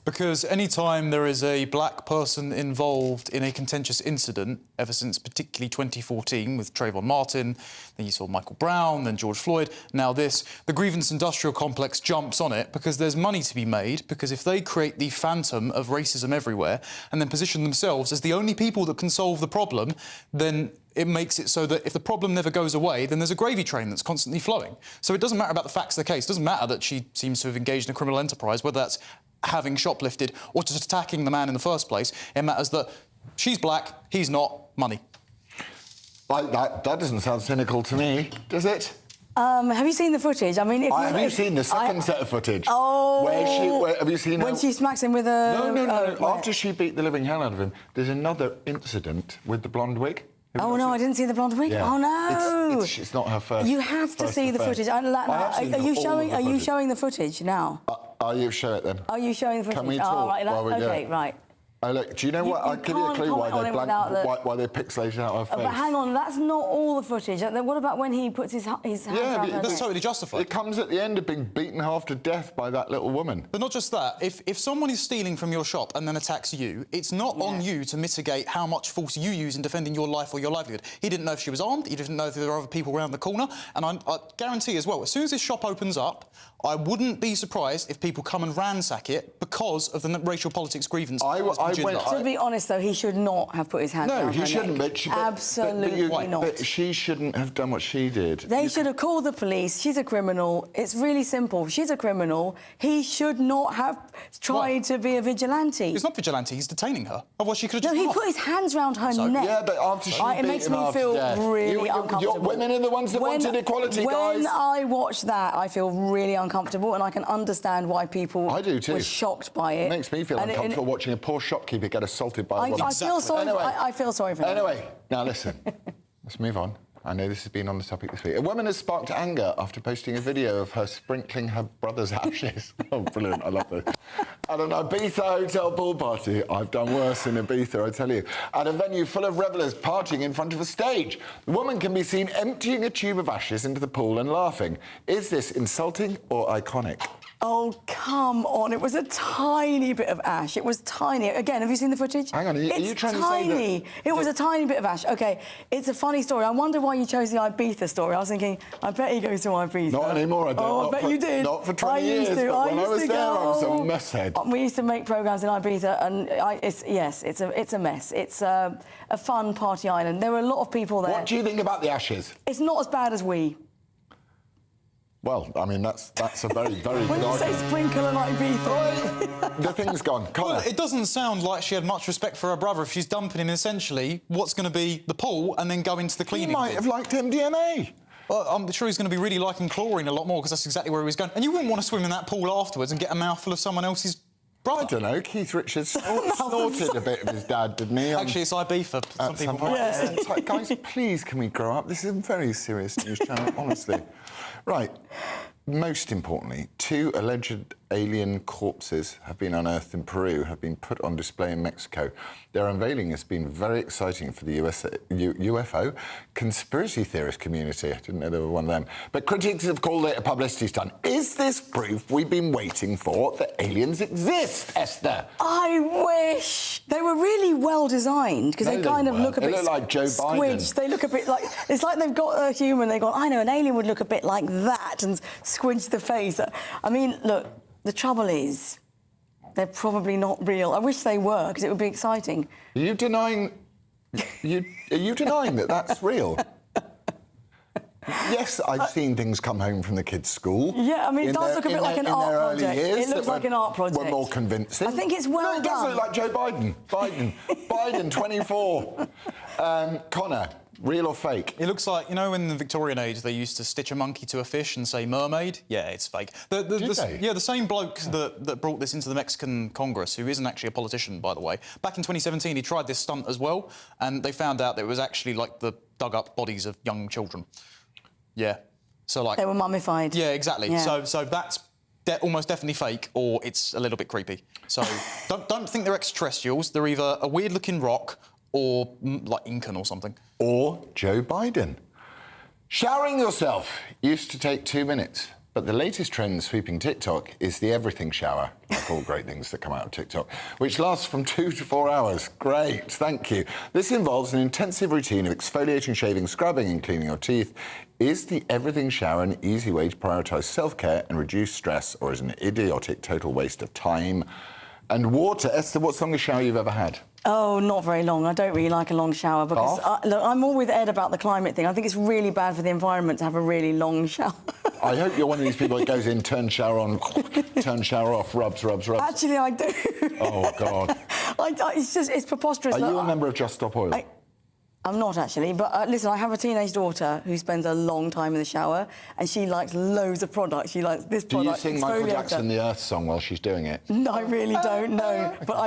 [SPEAKER 7] Because any time there is a black person involved in a contentious incident, ever since particularly 2014 with Trayvon Martin, then you saw Michael Brown, then George Floyd, now this, the grievance industrial complex jumps on it because there's money to be made, because if they create the phantom of racism everywhere and then position themselves as the only people that can solve the problem, then it makes it so that if the problem never goes away, then there's a gravy train that's constantly flowing. So it doesn't matter about the facts of the case. It doesn't matter that she seems to have engaged in a criminal enterprise, whether that's having shoplifted or just attacking the man in the first place. It matters that she's black, he's not, money.
[SPEAKER 3] Like that doesn't sound cynical to me, does it?
[SPEAKER 17] Have you seen the footage? I mean,
[SPEAKER 3] have you seen the second set of footage?
[SPEAKER 17] Oh,
[SPEAKER 3] have you seen
[SPEAKER 17] when she smacks him with a?
[SPEAKER 3] No. After she beat the living hell out of him, there's another incident with the blonde wig.
[SPEAKER 17] Oh no, I didn't see the blonde wig.
[SPEAKER 3] Yeah.
[SPEAKER 17] Oh no,
[SPEAKER 3] it's not her first.
[SPEAKER 17] You have to see the footage. Are you showing the footage now?
[SPEAKER 3] Are you show it then?
[SPEAKER 17] Are you showing the footage?
[SPEAKER 3] Can we talk
[SPEAKER 17] while we do it? Right.
[SPEAKER 3] Oh, look, do you know what? I'll give you a clue why they're pixelated out of her face.
[SPEAKER 17] But hang on, that's not all the footage. What about when he puts his hands around her neck?
[SPEAKER 7] That's totally justified.
[SPEAKER 3] It comes at the end of being beaten half to death by that little woman.
[SPEAKER 7] But not just that. If someone is stealing from your shop and then attacks you, it's not on you to mitigate how much force you use in defending your life or your livelihood. He didn't know if she was armed. He didn't know if there were other people around the corner. And I guarantee as well, as soon as this shop opens up, I wouldn't be surprised if people come and ransack it because of the racial politics grievance.
[SPEAKER 17] To be honest, though, he should not have put his hand around her neck.
[SPEAKER 3] No, he shouldn't.
[SPEAKER 17] Absolutely not.
[SPEAKER 3] But she shouldn't have done what she did.
[SPEAKER 17] They should have called the police. She's a criminal. It's really simple. She's a criminal. He should not have tried to be a vigilante.
[SPEAKER 7] He's not vigilante. He's detaining her. Otherwise, she could have just...
[SPEAKER 17] No, he put his hands around her neck.
[SPEAKER 3] Yeah, but after she beat
[SPEAKER 17] it makes me feel really uncomfortable.
[SPEAKER 3] Women are the ones that wanted equality, guys.
[SPEAKER 17] When I watch that, I feel really uncomfortable, and I can understand why people were shocked by it.
[SPEAKER 3] It makes me feel uncomfortable watching a poor shopkeeper get assaulted by a woman.
[SPEAKER 17] I feel sorry for her.
[SPEAKER 3] Anyway, now listen, let's move on. I know this has been on the topic this week. A woman has sparked anger after posting a video of her sprinkling her brother's ashes. Oh, brilliant, I love this. At an Ibiza hotel pool party. I've done worse in Ibiza, I tell you. At a venue full of revellers partying in front of a stage. The woman can be seen emptying a tube of ashes into the pool and laughing. Is this insulting or iconic?
[SPEAKER 17] Oh, come on. It was a tiny bit of ash. It was tiny. Again, have you seen the footage?
[SPEAKER 3] Hang on, are you trying to say that...
[SPEAKER 17] It was a tiny bit of ash. OK, it's a funny story. I wonder why you chose the Ibiza story. I was thinking, I bet he goes to Ibiza.
[SPEAKER 3] Not anymore, I don't.
[SPEAKER 17] Oh, I bet you did.
[SPEAKER 3] Not for 20 years, but when I was there, I was a mess head.
[SPEAKER 17] We used to make programmes in Ibiza, and it's a mess. It's a fun party island. There were a lot of people there.
[SPEAKER 3] What do you think about the ashes?
[SPEAKER 17] It's not as bad as we.
[SPEAKER 3] Well, I mean, that's a very, very...
[SPEAKER 17] When you say sprinkle and Ibiza...
[SPEAKER 3] The thing's gone. Connor.
[SPEAKER 7] Well, it doesn't sound like she had much respect for her brother if she's dumping him essentially what's going to be the pool and then go into the cleaning.
[SPEAKER 3] He might have liked MDMA.
[SPEAKER 7] Well, I'm sure he's going to be really liking chlorine a lot more because that's exactly where he was going. And you wouldn't want to swim in that pool afterwards and get a mouthful of someone else's brother.
[SPEAKER 3] I don't know. Keith Richards snorted a bit of his dad, didn't he?
[SPEAKER 7] Actually, it's Ibiza for some people.
[SPEAKER 3] Yeah. It's like, guys, please, can we grow up? This is a very serious news channel, honestly. Right. Most importantly, 2 alleged alien corpses have been unearthed in Peru, have been put on display in Mexico. Their unveiling has been very exciting for the UFO conspiracy theorist community. I didn't know there were one of them. But critics have called it a publicity stunt. Is this proof we've been waiting for that aliens exist, Esther?
[SPEAKER 17] I wish. They were really well designed because they kind of look a bit...
[SPEAKER 3] They look like Joe Biden.
[SPEAKER 17] Squidged. They look a bit like... It's like they've got a human, they go, I know, an alien would look a bit like that and squidge the face. I mean, look, the trouble is they're probably not real. I wish they were because it would be exciting.
[SPEAKER 3] Are you denying... Are you denying that that's real? Yes, I've seen things come home from the kids' school.
[SPEAKER 17] Yeah, I mean, it does look a bit like an art project. It looks like an art project.
[SPEAKER 3] We're more convincing.
[SPEAKER 17] I think it's well done.
[SPEAKER 3] It does look like Joe Biden. Biden, 24. Connor, real or fake?
[SPEAKER 7] It looks like, you know, in the Victorian age, they used to stitch a monkey to a fish and say mermaid? Yeah, it's fake. Yeah, the same bloke that brought this into the Mexican Congress, who isn't actually a politician, by the way, back in 2017, he tried this stunt as well, and they found out that it was actually like the dug-up bodies of young children. Yeah. So, like...
[SPEAKER 17] They were mummified.
[SPEAKER 7] Yeah, exactly.
[SPEAKER 17] Yeah.
[SPEAKER 7] So that's almost definitely fake, or it's a little bit creepy. So don't think they're extraterrestrials. They're either a weird-looking rock or, like, Incan or something.
[SPEAKER 3] Or Joe Biden. Showering yourself used to take 2 minutes, but the latest trend sweeping TikTok is the everything shower, like all great things that come out of TikTok, which lasts from 2 to 4 hours. Great, thank you. This involves an intensive routine of exfoliating, shaving, scrubbing and cleaning your teeth. Is the everything shower an easy way to prioritise self-care and reduce stress, or is it an idiotic total waste of time and water? Esther, what's the longest shower you've ever had?
[SPEAKER 17] Oh, not very long. I don't really like a long shower because look, I'm all with Ed about the climate thing. I think it's really bad for the environment to have a really long shower.
[SPEAKER 3] I hope you're one of these people that goes in, turn shower on, turn shower off, rubs.
[SPEAKER 17] Actually, I do.
[SPEAKER 3] Oh, God.
[SPEAKER 17] It's preposterous.
[SPEAKER 3] Are you a member of Just Stop Oil?
[SPEAKER 17] I'm not actually, but listen, I have a teenage daughter who spends a long time in the shower and she likes loads of products. She likes this product.
[SPEAKER 3] Do you sing Michael Jackson the Earth song while she's doing it?
[SPEAKER 17] No, I really don't, no. Okay. But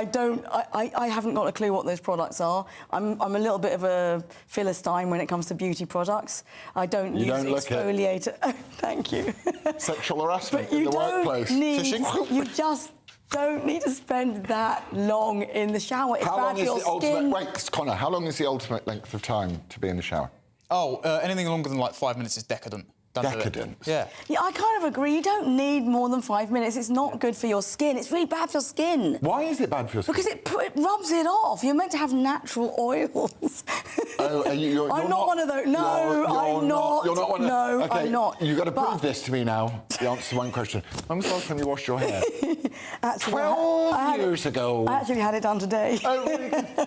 [SPEAKER 17] I haven't got a clue what those products are. I'm a little bit of a Philistine when it comes to beauty products. I don't use exfoliator. Oh, thank you.
[SPEAKER 3] Sexual harassment in the workplace.
[SPEAKER 17] Fishing? You just don't need to spend that long in the shower. It's bad for your skin.
[SPEAKER 3] Wait, Connor, how long is the ultimate length of time to be in the shower?
[SPEAKER 7] Oh, anything longer than like 5 minutes is decadent.
[SPEAKER 3] Decadent?
[SPEAKER 7] Yeah.
[SPEAKER 17] Yeah, I kind of agree. You don't need more than 5 minutes. It's not good for your skin. It's really bad for your skin.
[SPEAKER 3] Why is it bad for your skin?
[SPEAKER 17] Because it rubs it off. You're meant to have natural oils.
[SPEAKER 3] Oh,
[SPEAKER 17] I'm not one of those. No, I'm not.
[SPEAKER 3] You're not one of those.
[SPEAKER 17] No,
[SPEAKER 3] okay,
[SPEAKER 17] I'm not.
[SPEAKER 3] You've got to prove this to me now. The answer to one question. When was the last time you washed your hair?
[SPEAKER 17] Actually,
[SPEAKER 3] 12 years ago.
[SPEAKER 17] I actually had it done today.
[SPEAKER 3] Oh, really good.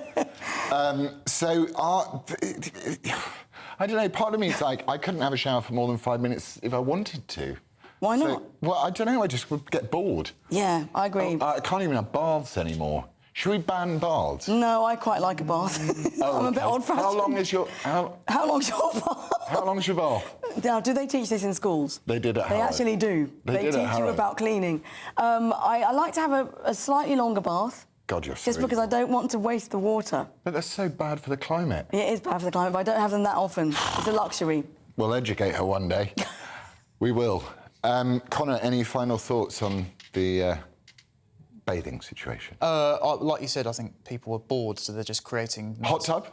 [SPEAKER 3] I don't know, part of me is like, I couldn't have a shower for more than 5 minutes if I wanted to.
[SPEAKER 17] Why not?
[SPEAKER 3] Well, I don't know, I just would get bored.
[SPEAKER 17] Yeah, I agree.
[SPEAKER 3] I can't even have baths anymore. Should we ban baths?
[SPEAKER 17] No, I quite like a bath. I'm a bit old-fashioned.
[SPEAKER 3] How long is your...
[SPEAKER 17] How long's your bath?
[SPEAKER 3] How long's your bath?
[SPEAKER 17] Now, do they teach this in schools?
[SPEAKER 3] They did at Harrow.
[SPEAKER 17] They actually do. They teach you about cleaning. I like to have a slightly longer bath.
[SPEAKER 3] God, you're
[SPEAKER 17] just because I don't want to waste the water.
[SPEAKER 3] But that's so bad for the climate.
[SPEAKER 17] Yeah, it is bad for the climate, but I don't have them that often. It's a luxury.
[SPEAKER 3] We'll educate her one day. We will. Connor, any final thoughts on the bathing situation?
[SPEAKER 7] Like you said, I think people are bored, so they're just creating...
[SPEAKER 3] Hot tub?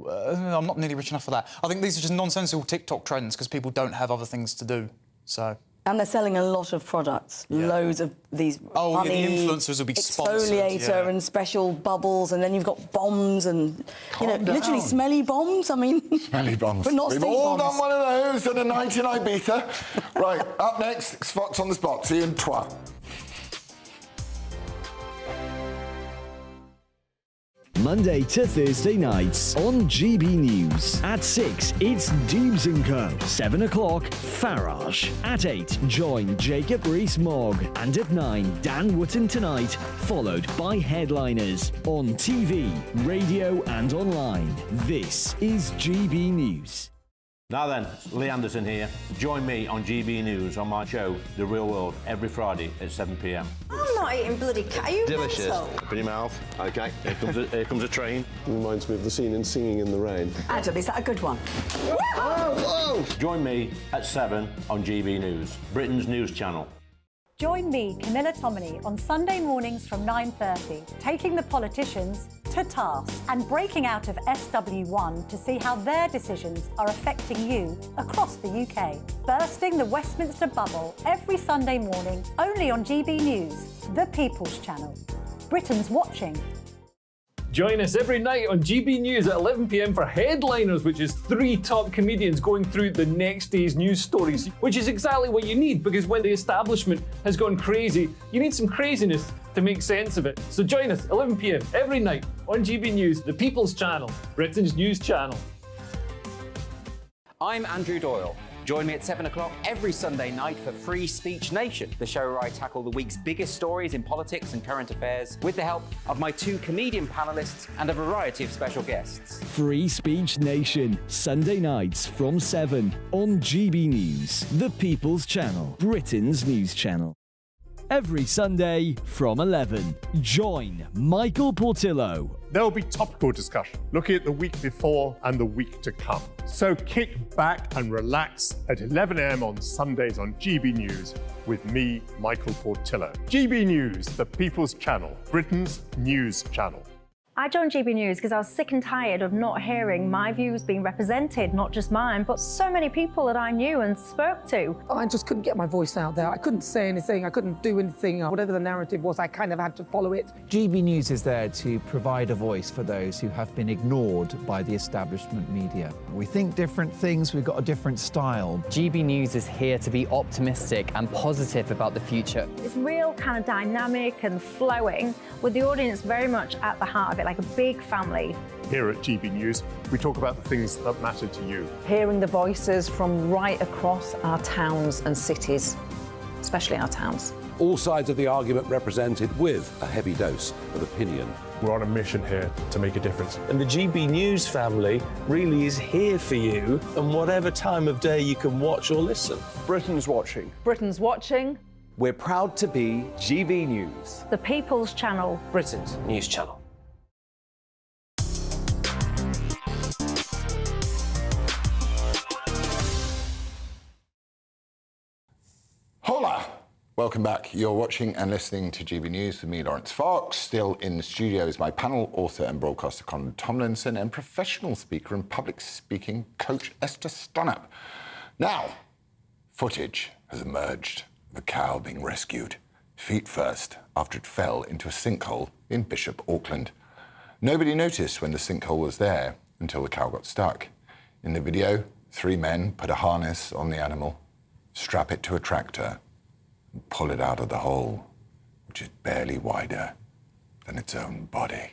[SPEAKER 7] I'm not nearly rich enough for that. I think these are just nonsensical TikTok trends because people don't have other things to do, so...
[SPEAKER 17] And they're selling a lot of products, loads of these funny
[SPEAKER 7] the influencers will be sponsored,
[SPEAKER 17] exfoliator and special bubbles, and then you've got bombs and, literally smelly bombs. I mean...
[SPEAKER 3] Smelly bombs.
[SPEAKER 17] But not
[SPEAKER 3] We've all done one of those at a night in Ibiza. Right, up next, Fox on the spot. See you in twat.
[SPEAKER 6] Monday to Thursday nights on GB News. At 6, it's Dubes & Co. 7 o'clock, Farage. At 8, join Jacob Rees-Mogg. And at 9, Dan Wootton Tonight, followed by headliners on TV, radio and online. This is GB News.
[SPEAKER 9] Now then, Lee Anderson here. Join me on GB News on my show, The Real World, every Friday at 7 p.m.
[SPEAKER 24] I'm not eating bloody cat. Are you
[SPEAKER 9] Delicious.
[SPEAKER 24] mental?
[SPEAKER 9] Open your mouth. OK, here comes a train.
[SPEAKER 11] Reminds me of the scene in Singing in the Rain.
[SPEAKER 24] Adam, is that a good one?
[SPEAKER 9] Whoa! Join me at 7 on GB News, Britain's news channel.
[SPEAKER 10] Join me, Camilla Tominey, on Sunday mornings from 9:30, taking the politicians to task and breaking out of SW1 to see how their decisions are affecting you across the UK. Bursting the Westminster bubble every Sunday morning, only on GB News, the People's Channel. Britain's watching.
[SPEAKER 12] Join us every night on GB News at 11 p.m. for Headliners, which is 3 top comedians going through the next day's news stories, which is exactly what you need, because when the establishment has gone crazy, you need some craziness to make sense of it. So join us 11 p.m. every night on GB News, the People's Channel, Britain's news channel.
[SPEAKER 18] I'm Andrew Doyle. Join me at 7 o'clock every Sunday night for Free Speech Nation, the show where I tackle the week's biggest stories in politics and current affairs with the help of my 2 comedian panellists and a variety of special guests.
[SPEAKER 6] Free Speech Nation, Sunday nights from 7 on GB News, the People's Channel, Britain's news channel. Every Sunday from 11, join Michael Portillo.
[SPEAKER 19] There'll be topical discussion, looking at the week before and the week to come. So kick back and relax at 11 a.m. on Sundays on GB News with me, Michael Portillo. GB News, the People's Channel, Britain's news channel.
[SPEAKER 10] I joined GB News because I was sick and tired of not hearing my views being represented, not just mine, but so many people that I knew and spoke to.
[SPEAKER 21] I just couldn't get my voice out there. I couldn't say anything. I couldn't do anything. Whatever the narrative was, I kind of had to follow it.
[SPEAKER 28] GB News is there to provide a voice for those who have been ignored by the establishment media. We think different things, we've got a different style.
[SPEAKER 29] GB News is here to be optimistic and positive about the future.
[SPEAKER 10] It's real kind of dynamic and flowing, with the audience very much at the heart of it, like a big family.
[SPEAKER 19] Here at GB News, we talk about the things that matter to you.
[SPEAKER 30] Hearing the voices from right across our towns and cities, especially our towns.
[SPEAKER 31] All sides of the argument represented with a heavy dose of opinion.
[SPEAKER 19] We're on a mission here to make a difference.
[SPEAKER 32] And the GB News family really is here for you, and whatever time of day you can watch or listen.
[SPEAKER 9] Britain's watching.
[SPEAKER 30] Britain's watching.
[SPEAKER 13] We're proud to be GB News,
[SPEAKER 10] the People's Channel,
[SPEAKER 5] Britain's news channel.
[SPEAKER 3] Hola! Welcome back. You're watching and listening to GB News with me, Laurence Fox. Still in the studio is my panel, author and broadcaster Colin Tomlinson, and professional speaker and public speaking coach Esther Stunnap. Now, footage has emerged of a cow being rescued, feet first, after it fell into a sinkhole in Bishop Auckland. Nobody noticed when the sinkhole was there until the cow got stuck. In the video, 3 men put a harness on the animal, strap it to a tractor, and pull it out of the hole, which is barely wider than its own body.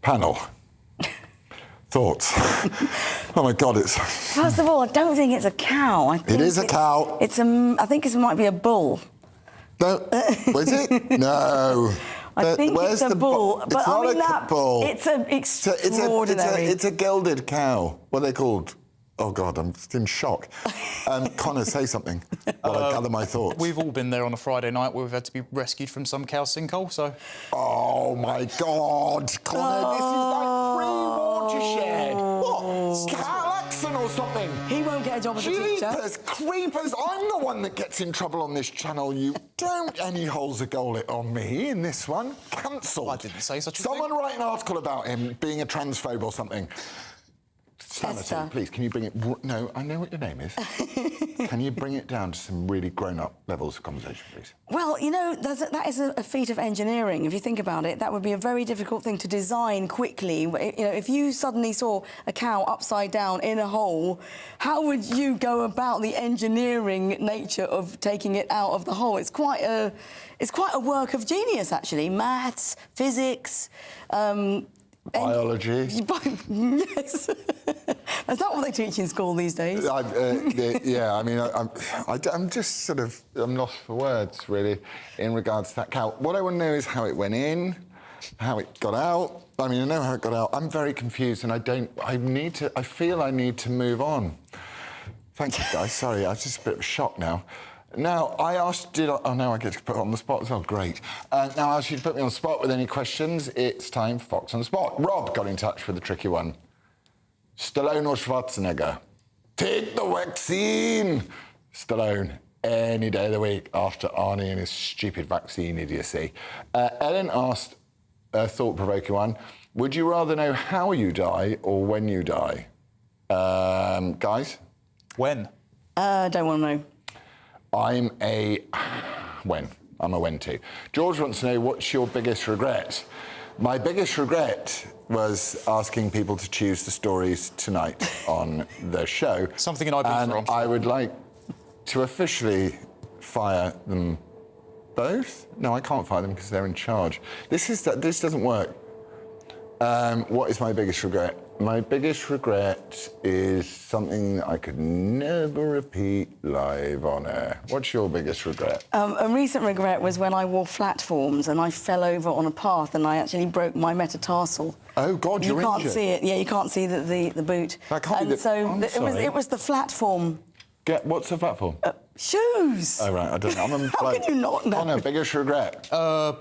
[SPEAKER 3] Panel. Thoughts? Oh my God, it's...
[SPEAKER 17] First of all, I don't think it's a cow. I think
[SPEAKER 3] It is a cow.
[SPEAKER 17] It's a. I think it might be a bull.
[SPEAKER 3] No, was it? No.
[SPEAKER 17] I think it's a bull,
[SPEAKER 3] It's
[SPEAKER 17] but
[SPEAKER 3] not
[SPEAKER 17] I mean
[SPEAKER 3] a
[SPEAKER 17] that.
[SPEAKER 3] bull.
[SPEAKER 17] It's an extraordinary.
[SPEAKER 3] It's a gelded cow. What are they called? Oh God, I'm in shock. Connor, say something while I gather my thoughts.
[SPEAKER 7] We've all been there on a Friday night where we've had to be rescued from some cow sinkhole, so...
[SPEAKER 3] Oh my God, Connor, this is like pre-watershed. What? Cal Axon or something?
[SPEAKER 17] He won't get a job as a teacher.
[SPEAKER 3] Jeepers creepers, I'm the one that gets in trouble on this channel. You don't any holes a goal it on me in this one. Cancelled.
[SPEAKER 7] I didn't say such a
[SPEAKER 3] Someone write an article about him being a transphobe or something. Sanity,
[SPEAKER 17] Esther.
[SPEAKER 3] please, can you bring it... No, I know what your name is. Can you bring it down to some really grown-up levels of conversation, please?
[SPEAKER 17] Well, you know, that is a feat of engineering. If you think about it, that would be a very difficult thing to design quickly. You know, if you suddenly saw a cow upside down in a hole, how would you go about the engineering nature of taking it out of the hole? It's quite a work of genius, actually. Maths, physics.
[SPEAKER 3] Biology.
[SPEAKER 17] Yes. Is that what they teach in school these days?
[SPEAKER 3] Yeah, I mean, I'm just sort of... I'm lost for words, really, in regards to that cow. What I want to know is how it went in, how it got out. I mean, I know how it got out. I'm very confused, and I feel I need to move on. Thank you, guys. Sorry, I'm just a bit of a shock now. Now, I asked, oh, now I get to put it on the spot as well. Great. Now, I asked you to put me on the spot with any questions. It's time for Fox on the Spot. Rob got in touch with a tricky one. Stallone or Schwarzenegger? Take the vaccine! Stallone, any day of the week after Arnie and his stupid vaccine idiocy. Ellen asked a thought-provoking one. Would you rather know how you die or when you die? Guys?
[SPEAKER 7] When?
[SPEAKER 17] Don't want to know.
[SPEAKER 3] I'm a when. I'm a when too. George wants to know, what's your biggest regret? My biggest regret was asking people to choose the stories tonight on the show.
[SPEAKER 7] Something in IB
[SPEAKER 3] and I would like to officially fire them both. No, I can't fire them because they're in charge. This doesn't work. What is my biggest regret? My biggest regret is something that I could never repeat live on air. What's your biggest regret?
[SPEAKER 17] A recent regret was when I wore platforms and I fell over on a path and I actually broke my metatarsal.
[SPEAKER 3] Oh God, you're injured.
[SPEAKER 17] You can't see it. Yeah, you can't see the boot.
[SPEAKER 3] That can't be
[SPEAKER 17] it was the platform.
[SPEAKER 3] What's a platform?
[SPEAKER 17] Shoes.
[SPEAKER 3] Oh right, I don't know.
[SPEAKER 17] How can you not know?
[SPEAKER 3] Oh no, biggest regret.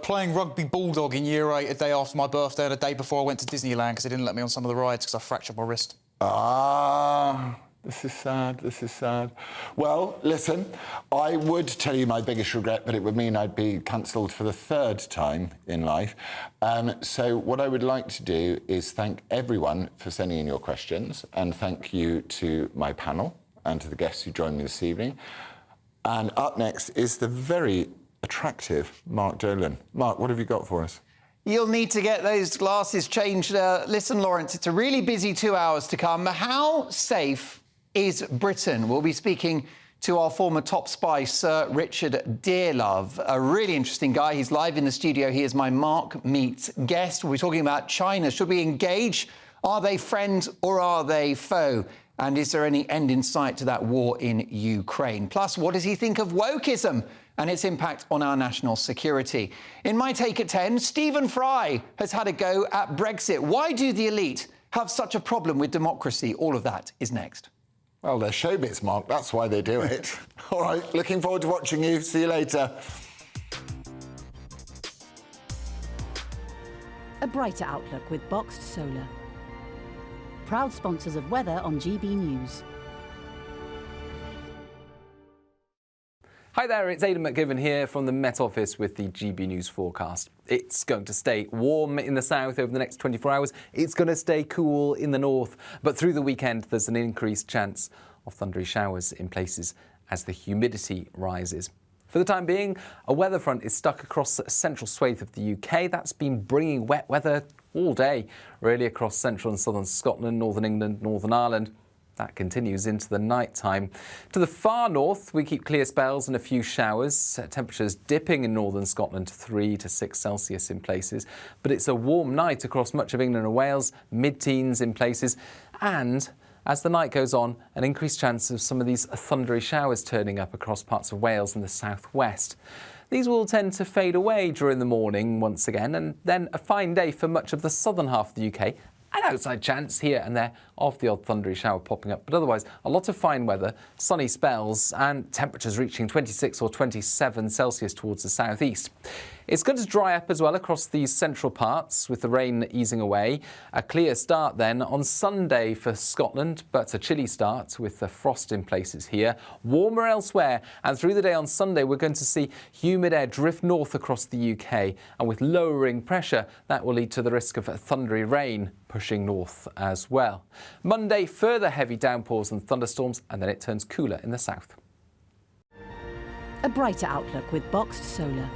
[SPEAKER 7] Playing rugby bulldog in year 8 a day after my birthday and a day before I went to Disneyland because they didn't let me on some of the rides because I fractured my wrist.
[SPEAKER 3] This is sad, this is sad. Well, listen, I would tell you my biggest regret, but it would mean I'd be cancelled for the 3rd time in life. So what I would like to do is thank everyone for sending in your questions, and thank you to my panel and to the guests who joined me this evening. And up next is the very attractive Mark Dolan. Mark, what have you got for us?
[SPEAKER 1] You'll need to get those glasses changed. Listen, Laurence, it's a really busy 2 hours to come. How safe is Britain? We'll be speaking to our former top spy, Sir Richard Dearlove, a really interesting guy. He's live in the studio. He is my Mark Meets guest. We're talking about China. Should we engage? Are they friend or are they foe? And is there any end in sight to that war in Ukraine? Plus, what does he think of wokeism and its impact on our national security? In my take at 10, Stephen Fry has had a go at Brexit. Why do the elite have such a problem with democracy? All of that is next.
[SPEAKER 3] Well, they're showbiz, Mark. That's why they do it. All right, looking forward to watching you. See you later.
[SPEAKER 2] A brighter outlook with Boxed Solar. Proud sponsors of weather on GB News.
[SPEAKER 8] Hi there, it's Aidan McGivern here from the Met Office with the GB News forecast. It's going to stay warm in the south over the next 24 hours. It's going to stay cool in the north. But through the weekend, there's an increased chance of thundery showers in places as the humidity rises. For the time being, a weather front is stuck across a central swathe of the UK. That's been bringing wet weather all day, really, across central and southern Scotland, northern England, Northern Ireland. That continues into the night time. To the far north, we keep clear spells and a few showers. Temperatures dipping in northern Scotland to 3 to 6 Celsius in places. But it's a warm night across much of England and Wales, mid-teens in places. And as the night goes on, an increased chance of some of these thundery showers turning up across parts of Wales and the southwest. These will tend to fade away during the morning once again, and then a fine day for much of the southern half of the UK. An outside chance here and there of the odd thundery shower popping up, but otherwise a lot of fine weather, sunny spells and temperatures reaching 26 or 27 Celsius towards the southeast. It's going to dry up as well across these central parts with the rain easing away. A clear start then on Sunday for Scotland, but a chilly start with the frost in places here. Warmer elsewhere, and through the day on Sunday we're going to see humid air drift north across the UK, and with lowering pressure that will lead to the risk of thundery rain pushing north as well. Monday, further heavy downpours and thunderstorms, and then it turns cooler in the south.
[SPEAKER 2] A brighter outlook with Boxed Solar.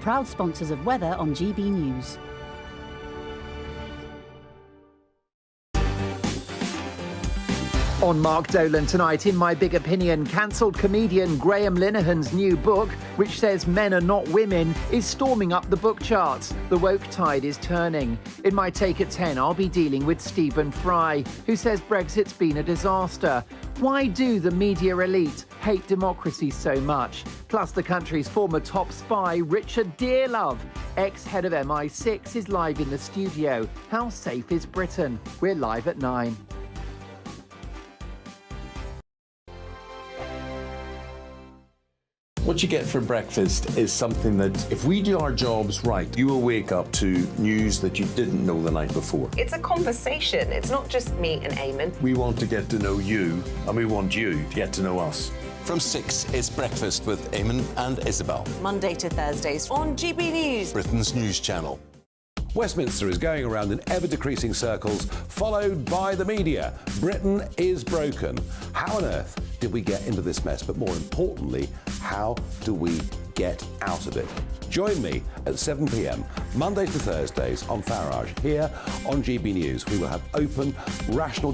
[SPEAKER 2] Proud sponsors of weather on GB News.
[SPEAKER 1] On Mark Dolan tonight, in My Big Opinion, cancelled comedian Graham Linehan's new book, which says men are not women, is storming up the book charts. The woke tide is turning. In my Take at 10, I'll be dealing with Stephen Fry, who says Brexit's been a disaster. Why do the media elite hate democracy so much? Plus, the country's former top spy, Richard Dearlove, ex-head of MI6, is live in the studio. How safe is Britain? We're live at 9.
[SPEAKER 31] What you get for breakfast is something that, if we do our jobs right, you will wake up to news that you didn't know the night before.
[SPEAKER 4] It's a conversation. It's not just me and Eamon.
[SPEAKER 31] We want to get to know you, and we want you to get to know us.
[SPEAKER 11] From 6, it's Breakfast with Eamon and Isabel.
[SPEAKER 4] Monday to Thursdays on GB News,
[SPEAKER 11] Britain's news channel.
[SPEAKER 31] Westminster is going around in ever-decreasing circles, followed by the media. Britain is broken. How on earth did we get into this mess? But more importantly, how do we get out of it? Join me at 7 p.m, Mondays to Thursdays on Farage, here on GB News. We will have open, rational